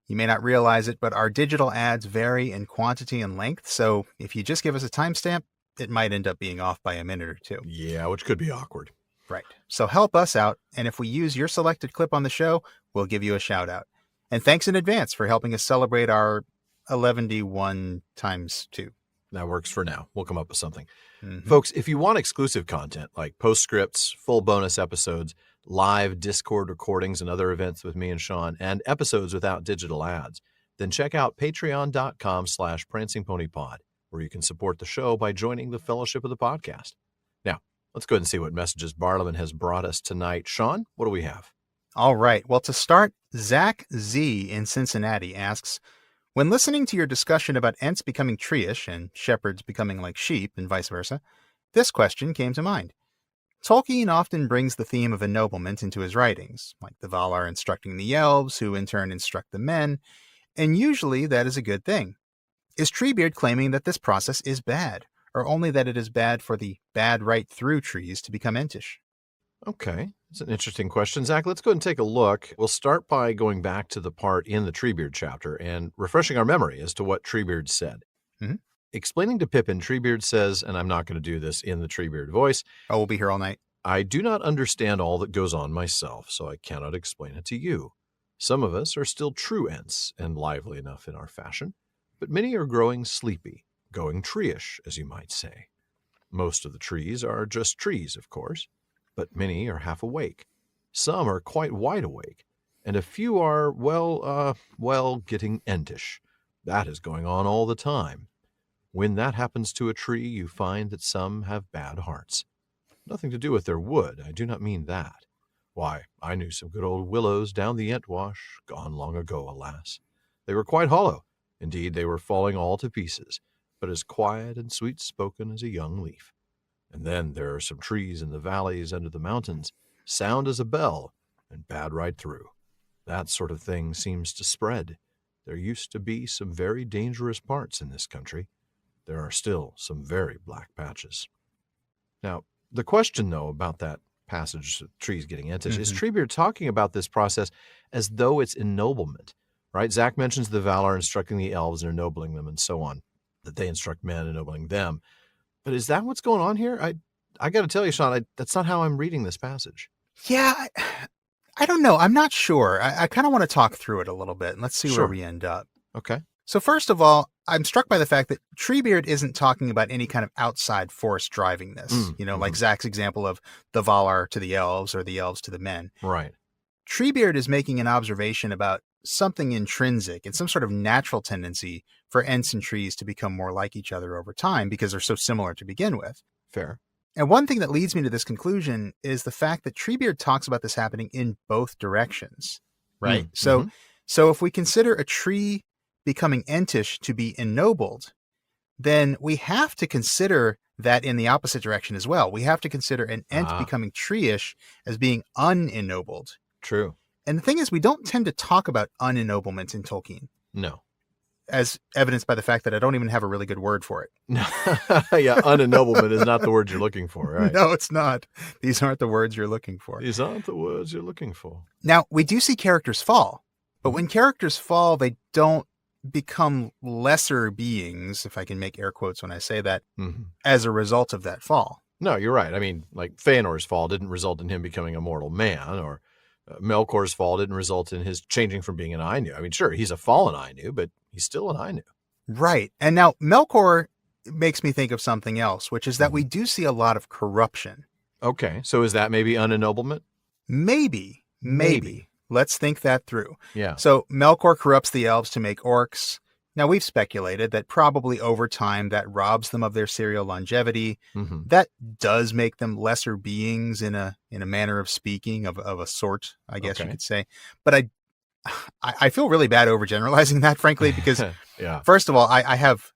You may not realize it, but our digital ads vary in quantity and length, so if you just give us a timestamp, it might end up being off by a minute or two. Yeah, which could be awkward. Right. So help us out, and if we use your selected clip on the show, we'll give you a shout out. And thanks in advance for helping us celebrate our 11D1 times 2. That works for now. We'll come up with something. Mm-hmm. Folks, if you want exclusive content like postscripts, full bonus episodes, live Discord recordings and other events with me and Sean, and episodes without digital ads, then check out patreon.com/prancingponypod, where you can support the show by joining the Fellowship of the Podcast. Now, let's go ahead and see what messages Barliman has brought us tonight. Sean, what do we have? All right. Well, to start, Zach Z in Cincinnati asks, when listening to your discussion about Ents becoming tree-ish and shepherds becoming like sheep and vice versa, this question came to mind. Tolkien often brings the theme of ennoblement into his writings, like the Valar instructing the elves, who in turn instruct the men, and usually that is a good thing. Is Treebeard claiming that this process is bad, or only that it is bad for the bad right through trees to become Entish? Okay, that's an interesting question. Zach, let's go ahead and take a look. We'll start by going back to the part in the Treebeard chapter and refreshing our memory as to what Treebeard said. Mm-hmm. Explaining to Pippin, Treebeard says, and I'm not going to do this in the Treebeard voice. Oh, we'll be here all night. I do not understand all that goes on myself, so I cannot explain it to you. Some of us are still true Ents and lively enough in our fashion, but many are growing sleepy, going tree-ish, as you might say. Most of the trees are just trees, of course, but many are half awake. Some are quite wide awake, and a few are, getting Entish. That is going on all the time. When that happens to a tree, you find that some have bad hearts. Nothing to do with their wood, I do not mean that. Why, I knew some good old willows down the Entwash, gone long ago, alas. They were quite hollow. Indeed, they were falling all to pieces, but as quiet and sweet-spoken as a young leaf. And then there are some trees in the valleys under the mountains, sound as a bell, and bad right through. That sort of thing seems to spread. There used to be some very dangerous parts in this country. There are still some very black patches. Now, the question, though, about that passage, trees getting entish, is Treebeard talking about this process as though it's ennoblement, right? Zach mentions the Valar instructing the elves and ennobling them and so on, that they instruct men, ennobling them. But is that what's going on here? I got to tell you, Sean, that's not how I'm reading this passage. Yeah, I don't know. I'm not sure. I kind of want to talk through it a little bit, and let's see where we end up. Okay. So first of all, I'm struck by the fact that Treebeard isn't talking about any kind of outside force driving this, like Zach's example of the Valar to the elves or the elves to the men. Right. Treebeard is making an observation about something intrinsic and some sort of natural tendency for Ents and trees to become more like each other over time because they're so similar to begin with. Fair. And one thing that leads me to this conclusion is the fact that Treebeard talks about this happening in both directions, right? So if we consider a tree becoming entish to be ennobled, then we have to consider that in the opposite direction as well. We have to consider an ent becoming tree-ish as being unennobled. True. And the thing is, we don't tend to talk about unennoblement in Tolkien. No. As evidenced by the fact that I don't even have a really good word for it. Yeah, unennoblement is not the word you're looking for, right? No, it's not. These aren't the words you're looking for. These aren't the words you're looking for. Now, we do see characters fall, but when characters fall, they don't become lesser beings, if I can make air quotes when I say that, as a result of that fall. No, you're right. I mean, like Feanor's fall didn't result in him becoming a mortal man, or Melkor's fall didn't result in his changing from being an Ainu. I mean, sure, he's a fallen Ainu, but he's still an Ainu. Right. And now Melkor makes me think of something else, which is that we do see a lot of corruption. Okay. So is that maybe unennoblement? Maybe. Let's think that through. Yeah. So Melkor corrupts the elves to make orcs. Now, we've speculated that probably over time that robs them of their serial longevity. That does make them lesser beings in a manner of speaking, of a sort, I guess you could say. But I feel really bad overgeneralizing that, frankly, because first of all, I have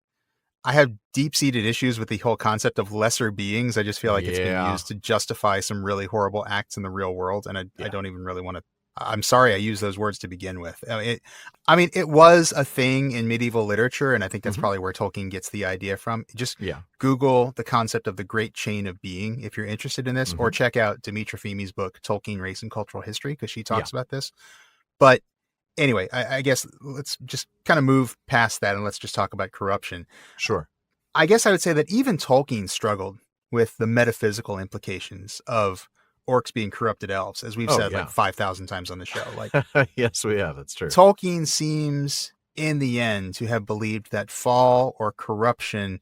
deep-seated issues with the whole concept of lesser beings. I just feel like it's been used to justify some really horrible acts in the real world, and I don't even really want to. I'm sorry I used those words to begin with. It was a thing in medieval literature, and I think that's probably where Tolkien gets the idea from. Just Google the concept of the Great Chain of Being if you're interested in this, or check out Dimitra Fimi's book, Tolkien, Race and Cultural History, because she talks about this. But anyway, I guess let's just kind of move past that and let's just talk about corruption. Sure. I guess I would say that even Tolkien struggled with the metaphysical implications of orcs being corrupted elves, as we've said like 5,000 times on the show. Like, yes, we have. That's true. Tolkien seems, in the end, to have believed that fall or corruption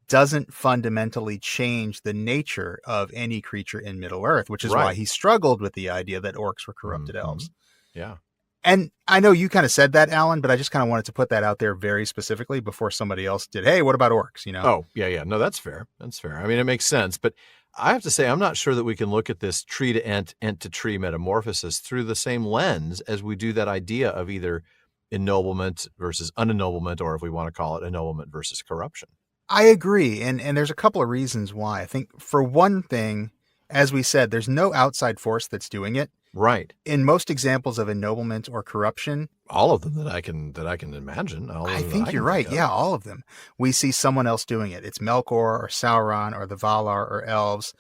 doesn't fundamentally change the nature of any creature in Middle-earth, which is why he struggled with the idea that orcs were corrupted elves. Yeah. And I know you kind of said that, Alan, but I just kind of wanted to put that out there very specifically before somebody else did. Hey, what about orcs? Oh, yeah. No, that's fair. That's fair. I mean, it makes sense, but I have to say, I'm not sure that we can look at this tree to ent, ent to tree metamorphosis through the same lens as we do that idea of either ennoblement versus unennoblement, or if we want to call it ennoblement versus corruption. I agree. And there's a couple of reasons why. I think for one thing, as we said, there's no outside force that's doing it. Right. In most examples of ennoblement or corruption, all of them that I can imagine. I think you're right. Yeah, all of them. We see someone else doing it. It's Melkor or Sauron or the Valar or elves.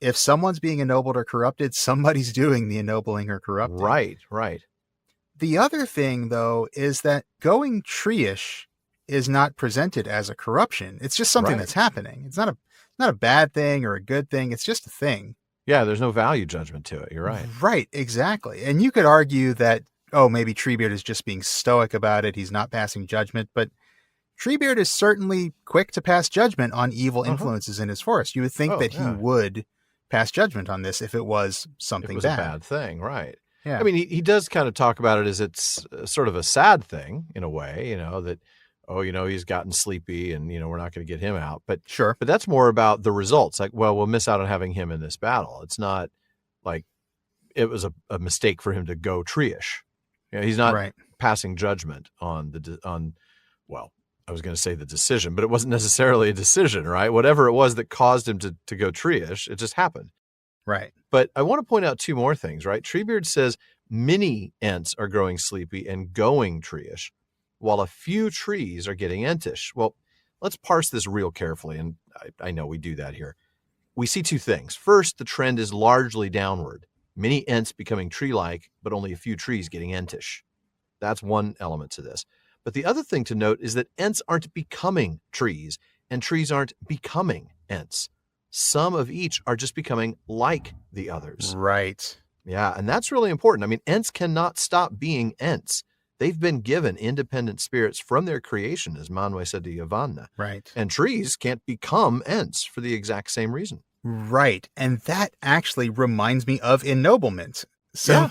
If someone's being ennobled or corrupted, somebody's doing the ennobling or corrupting. Right. The other thing, though, is that going tree-ish is not presented as a corruption. It's just something that's happening. It's not a bad thing or a good thing. It's just a thing. Yeah, there's no value judgment to it. You're right. Right, exactly. And you could argue that, maybe Treebeard is just being stoic about it. He's not passing judgment. But Treebeard is certainly quick to pass judgment on evil influences in his forest. You would think that he would pass judgment on this if it was something it was bad. A bad thing, right. Yeah. I mean, he does kind of talk about it as it's sort of a sad thing in a way, that, he's gotten sleepy and, we're not going to get him out. But sure. But that's more about the results. Like, well, we'll miss out on having him in this battle. It's not like it was a mistake for him to go tree-ish. He's not passing judgment on I was going to say the decision, but it wasn't necessarily a decision, right? Whatever it was that caused him to go tree-ish, it just happened. Right. But I want to point out two more things, right? Treebeard says many Ents are growing sleepy and going tree-ish, while a few trees are getting Entish. Well, let's parse this real carefully, and I know we do that here. We see two things. First, the trend is largely downward. Many Ents becoming tree-like, but only a few trees getting Entish. That's one element to this. But the other thing to note is that Ents aren't becoming trees, and trees aren't becoming Ents. Some of each are just becoming like the others. Right. Yeah, and that's really important. I mean, Ents cannot stop being Ents. They've been given independent spirits from their creation, as Manwe said to Yavanna. Right. And trees can't become Ents for the exact same reason. Right. And that actually reminds me of ennoblement. So Yeah,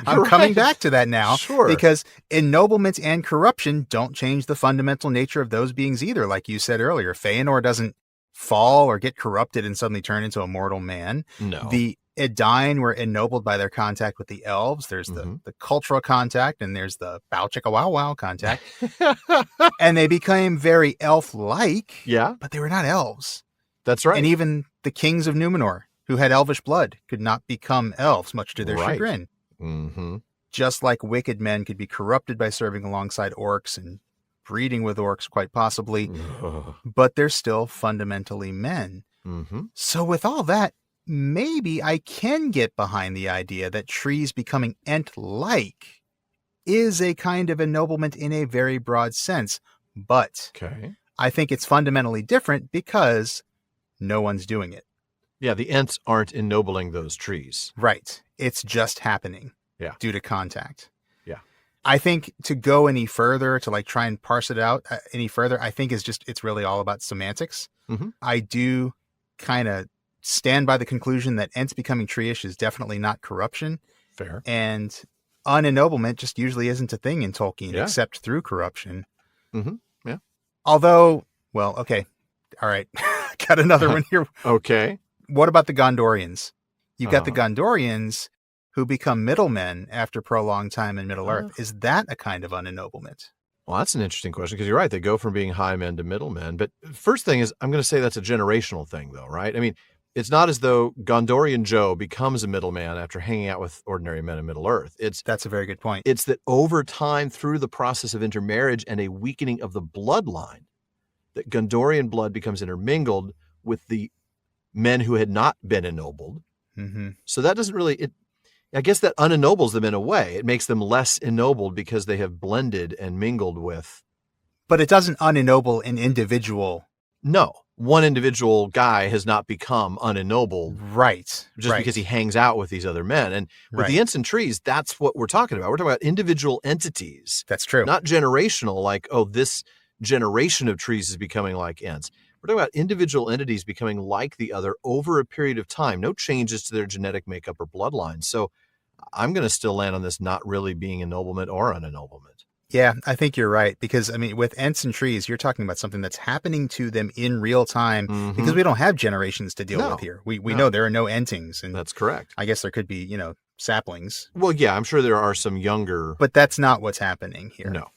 I'm coming back to that now. Sure. Because ennoblement and corruption don't change the fundamental nature of those beings either. Like you said earlier, Feanor doesn't fall or get corrupted and suddenly turn into a mortal man. No. The Edain were ennobled by their contact with the elves. There's the cultural contact, and there's the bow chicka wow wow contact. And they became very elf-like. Yeah. But they were not elves. That's right. And even the kings of Numenor, who had elvish blood, could not become elves, much to their chagrin. Mm-hmm. Just like wicked men could be corrupted by serving alongside orcs and breeding with orcs, quite possibly, but they're still fundamentally men. Mm-hmm. So with all that, maybe I can get behind the idea that trees becoming Ent-like is a kind of ennoblement in a very broad sense, but I think it's fundamentally different because no one's doing it. Yeah, the Ents aren't ennobling those trees. Right. It's just happening due to contact. Yeah. I think to go any further, to like try and parse it out any further, I think it's really all about semantics. Mm-hmm. I do kind of stand by the conclusion that Ents becoming tree-ish is definitely not corruption. Fair. And unennoblement just usually isn't a thing in Tolkien except through corruption. Mm-hmm. Yeah. Although, well, okay. All right. Got another one here. Okay. What about the Gondorians? You've got the Gondorians who become middlemen after prolonged time in Middle-earth. Is that a kind of unennoblement? Well, that's an interesting question because you're right. They go from being high men to middlemen. But first thing is, I'm going to say that's a generational thing, though, right? I mean, it's not as though Gondorian Joe becomes a middleman after hanging out with ordinary men in Middle-earth. That's a very good point. It's that over time, through the process of intermarriage and a weakening of the bloodline, that Gondorian blood becomes intermingled with the men who had not been ennobled. Mm-hmm. So that doesn't really, I guess that unennobles them in a way. It makes them less ennobled because they have blended and mingled with. But it doesn't unennoble an individual. No, one individual guy has not become unennobled. Right. Just because he hangs out with these other men. And with the Ents and trees, that's what we're talking about. We're talking about individual entities. That's true. Not generational, like, oh, this generation of trees is becoming like Ents. We're talking about individual entities becoming like the other over a period of time. No changes to their genetic makeup or bloodline. So I'm going to still land on this not really being ennoblement or unennoblement. Yeah, I think you're right. Because, I mean, with Ents and trees, you're talking about something that's happening to them in real time because we don't have generations to deal with here. We know there are no Entings. And that's correct. I guess there could be, saplings. Well, yeah, I'm sure there are some younger. But that's not what's happening here. No.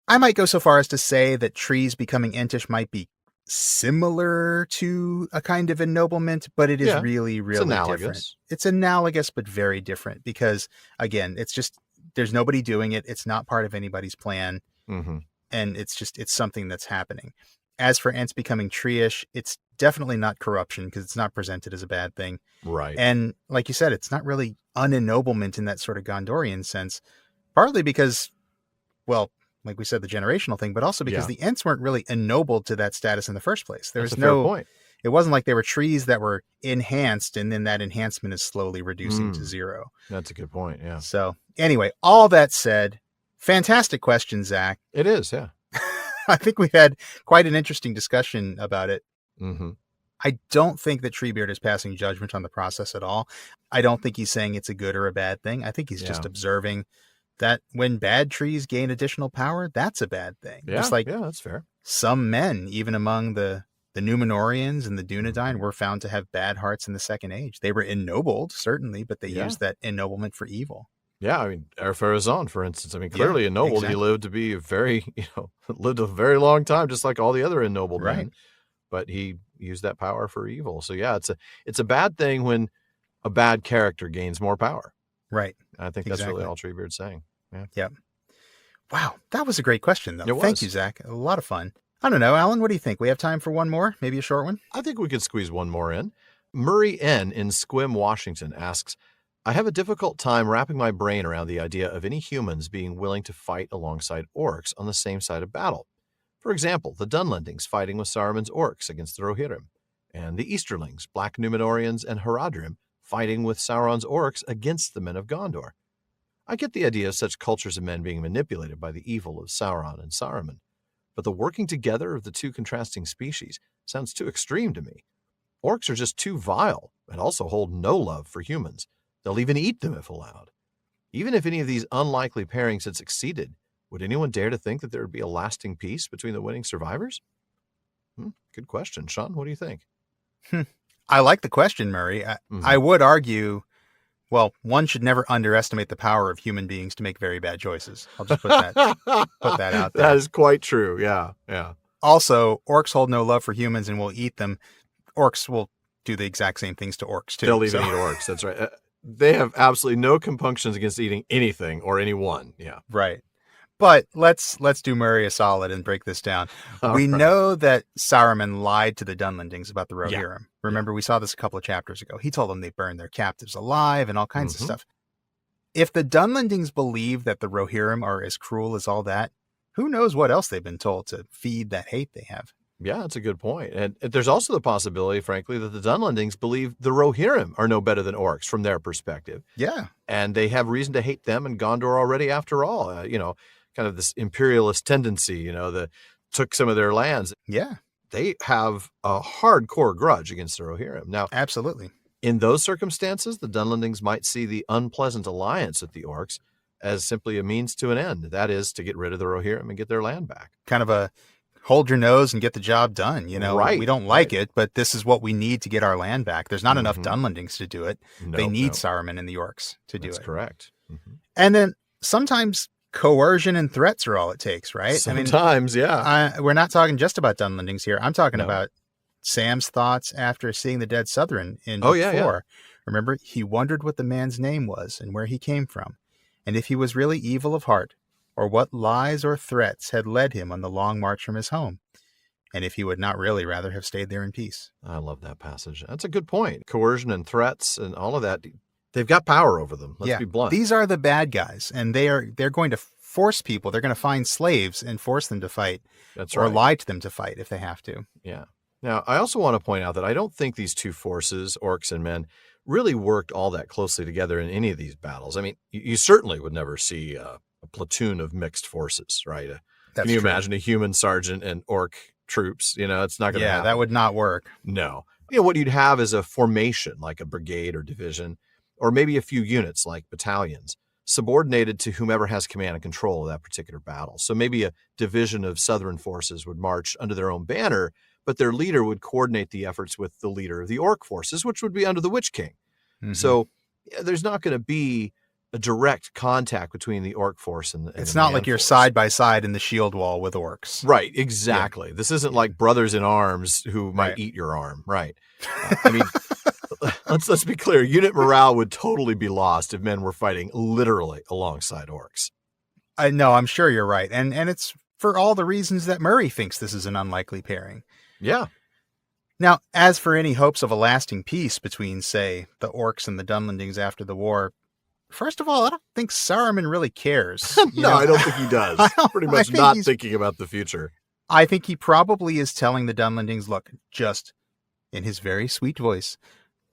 I might go so far as to say that trees becoming Entish might be similar to a kind of ennoblement, but it is really different. It's analogous, but very different because, again, it's just, there's nobody doing it. It's not part of anybody's plan. Mm-hmm. And it's something that's happening. As for Ents becoming tree-ish, it's definitely not corruption because it's not presented as a bad thing. Right. And like you said, it's not really unennoblement in that sort of Gondorian sense, partly because, well, like we said, the generational thing, but also because the Ents weren't really ennobled to that status in the first place. There was no point. It wasn't like they were trees that were enhanced and then that enhancement is slowly reducing to zero. That's a good point. Yeah. So anyway, all that said, fantastic question, Zach. It is. Yeah. I think we've had quite an interesting discussion about it. Mm-hmm. I don't think that Treebeard is passing judgment on the process at all. I don't think he's saying it's a good or a bad thing. I think he's just observing that when bad trees gain additional power, that's a bad thing. Yeah, just like that's fair. Some men, even among the Numenorians and the Dunedain, were found to have bad hearts in the Second Age. They were ennobled, certainly, but they used that ennoblement for evil. Yeah, I mean, Ar-Pharazôn, for instance. I mean, clearly ennobled, exactly. he lived to be lived a very long time, just like all the other ennobled Right. men. But he used that power for evil. So yeah, it's a bad thing when a bad character gains more power. Right. I think that's really all Treebeard's saying. Yeah. Yep. Wow, that was a great question, though. It was. Thank you, Zach. A lot of fun. I don't know, Alan, what do you think? We have time for one more? Maybe a short one? I think we could squeeze one more in. Murray N. in Squim, Washington asks, I have a difficult time wrapping my brain around the idea of any humans being willing to fight alongside orcs on the same side of battle. For example, the Dunlendings fighting with Saruman's orcs against the Rohirrim, and the Easterlings, Black Númenóreans, and Haradrim fighting with Sauron's orcs against the men of Gondor. I get the idea of such cultures of men being manipulated by the evil of Sauron and Saruman, but the working together of the two contrasting species sounds too extreme to me. Orcs are just too vile and also hold no love for humans. They'll even eat them if allowed. Even if any of these unlikely pairings had succeeded, would anyone dare to think that there would be a lasting peace between the winning survivors? Good question. Sean, what do you think? I like the question, Murray. I would argue, well, one should never underestimate the power of human beings to make very bad choices. I'll just put that out there. That is quite true. Yeah, yeah. Also, orcs hold no love for humans and will eat them. Orcs will do the exact same things to orcs, too. They'll even eat orcs. That's right. They have absolutely no compunctions against eating anything or anyone. Yeah. Right. But let's do Murray a solid and break this down. We know that Saruman lied to the Dunlendings about the Rohirrim. Yeah. Remember, we saw this a couple of chapters ago. He told them they burned their captives alive and all kinds of stuff. If the Dunlendings believe that the Rohirrim are as cruel as all that, who knows what else they've been told to feed that hate they have. Yeah, that's a good point. And there's also the possibility, frankly, that the Dunlendings believe the Rohirrim are no better than orcs from their perspective. Yeah. And they have reason to hate them and Gondor already after all. Kind of this imperialist tendency, that took some of their lands. Yeah. They have a hardcore grudge against the Rohirrim. Now, absolutely. In those circumstances, the Dunlendings might see the unpleasant alliance with the orcs as simply a means to an end. That is to get rid of the Rohirrim and get their land back. Kind of a hold your nose and get the job done. Right. We don't like it, but this is what we need to get our land back. There's not enough Dunlendings to do it. They need Saruman and the orcs to do it. That's correct. And then sometimes coercion and threats are all it takes, right? Sometimes, we're not talking just about Dunlendings here. I'm talking about Sam's thoughts after seeing the dead Southron in Book 4. Remember, he wondered what the man's name was and where he came from, and if he was really evil of heart, or what lies or threats had led him on the long march from his home, and if he would not really rather have stayed there in peace. I love that passage. That's a good point. Coercion and threats and all of that, they've got power over them. Let's be blunt. These are the bad guys, and they're going to force people. They're going to find slaves and force them to fight. That's right. Or lie to them to fight if they have to. Yeah. Now, I also want to point out that I don't think these two forces, orcs and men, really worked all that closely together in any of these battles. I mean, you certainly would never see a platoon of mixed forces, right? Can you imagine a human sergeant and orc troops? It's not going to happen. That would not work. No. What you'd have is a formation, like a brigade or division, or maybe a few units like battalions, subordinated to whomever has command and control of that particular battle. So maybe a division of Southern forces would march under their own banner, but their leader would coordinate the efforts with the leader of the orc forces, which would be under the Witch King. So there's not going to be a direct contact between the orc force and it's not like you're side by side in the shield wall with orcs. Right, exactly. Yeah. This isn't like brothers in arms who might eat your arm. Right. I mean, let's be clear. Unit morale would totally be lost if men were fighting literally alongside orcs. No, I'm sure you're right. And it's for all the reasons that Murray thinks this is an unlikely pairing. Yeah. Now, as for any hopes of a lasting peace between, say, the orcs and the Dunlendings after the war, first of all, I don't think Saruman really cares. I don't think he does. Pretty much not thinking about the future. I think he probably is telling the Dunlendings, look, just in his very sweet voice,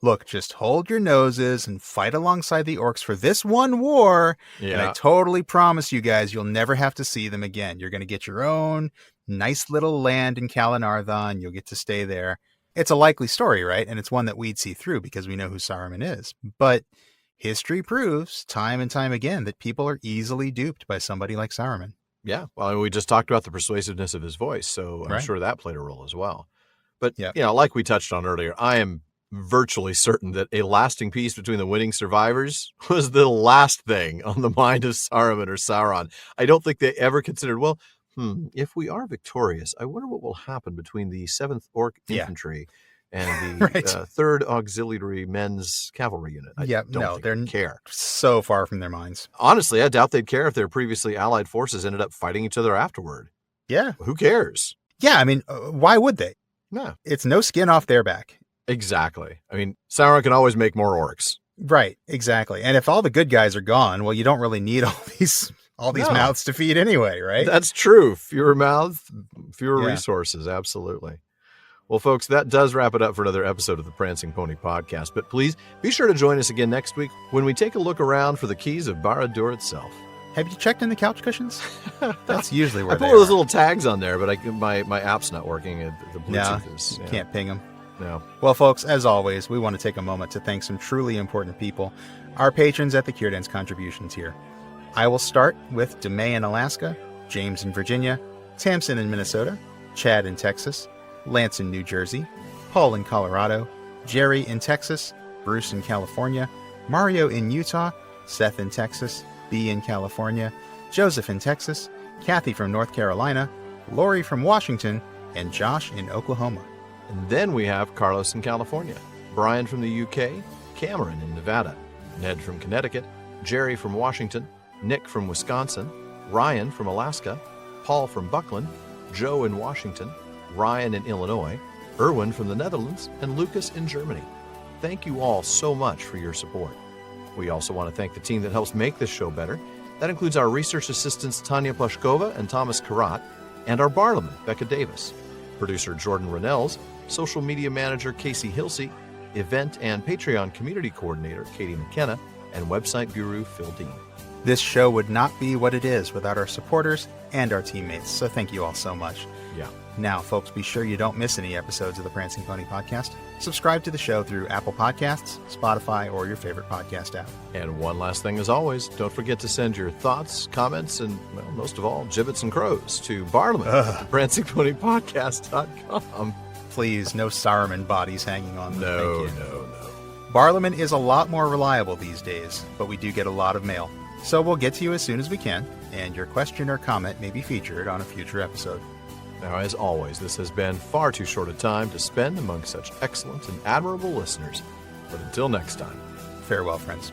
look, just hold your noses and fight alongside the orcs for this one war. Yeah. And I totally promise you guys, you'll never have to see them again. You're going to get your own nice little land in Kalanarthon. You'll get to stay there. It's a likely story, right? And it's one that we'd see through because we know who Saruman is. But history proves time and time again that people are easily duped by somebody like Saruman. Yeah. Well, we just talked about the persuasiveness of his voice, so I'm sure that played a role as well. But, like we touched on earlier, I am virtually certain that a lasting peace between the winning survivors was the last thing on the mind of Saruman or Sauron. I don't think they ever considered, well, if we are victorious, I wonder what will happen between the 7th Orc Infantry and the Right. 3rd Auxiliary Men's Cavalry Unit. I don't think they're they'd care. so far from their minds. Honestly, I doubt they'd care if their previously allied forces ended up fighting each other afterward. Yeah. Who cares? Yeah, I mean, why would they? No. It's no skin off their back. Exactly. I mean, Sauron can always make more orcs. Right, exactly. And if all the good guys are gone, well, you don't really need all these mouths to feed anyway, right? That's true. Fewer mouths, fewer resources. Absolutely. Well, folks, that does wrap it up for another episode of the Prancing Pony Podcast. But please be sure to join us again next week when we take a look around for the keys of Barad-dûr itself. Have you checked in the couch cushions? That's usually where I put those little tags on there, but my app's not working. The Bluetooth is... Can't ping them. No. Well, folks, as always, we want to take a moment to thank some truly important people, our patrons at the Círdan's contributions here. I will start with DeMay in Alaska, James in Virginia, Tamsin in Minnesota, Chad in Texas, Lance in New Jersey, Paul in Colorado, Jerry in Texas, Bruce in California, Mario in Utah, Seth in Texas, B in California, Joseph in Texas, Kathy from North Carolina, Lori from Washington, and Josh in Oklahoma. And then we have Carlos in California, Brian from the UK, Cameron in Nevada, Ned from Connecticut, Jerry from Washington, Nick from Wisconsin, Ryan from Alaska, Paul from Buckland, Joe in Washington, Ryan in Illinois, Erwin from the Netherlands, and Lucas in Germany. Thank you all so much for your support. We also want to thank the team that helps make this show better. That includes our research assistants Tanya Plushkova and Thomas Karat, and our barleman, Becca Davis, producer Jordan Rennells, social media manager Casey Hilsey, event and Patreon community coordinator Katie McKenna, and website guru Phil Dean. This show would not be what it is without our supporters and our teammates, so thank you all so much. Yeah. Now, folks, be sure you don't miss any episodes of the Prancing Pony Podcast. Subscribe to the show through Apple Podcasts, Spotify, or your favorite podcast app. And one last thing, as always, don't forget to send your thoughts, comments, and, well, most of all, gibbets and crows to Barleman at prancingponypodcast.com. Please, no Saruman bodies hanging on them. No. Barleman is a lot more reliable these days, but we do get a lot of mail. So we'll get to you as soon as we can, and your question or comment may be featured on a future episode. Now, as always, this has been far too short a time to spend among such excellent and admirable listeners. But until next time, farewell, friends.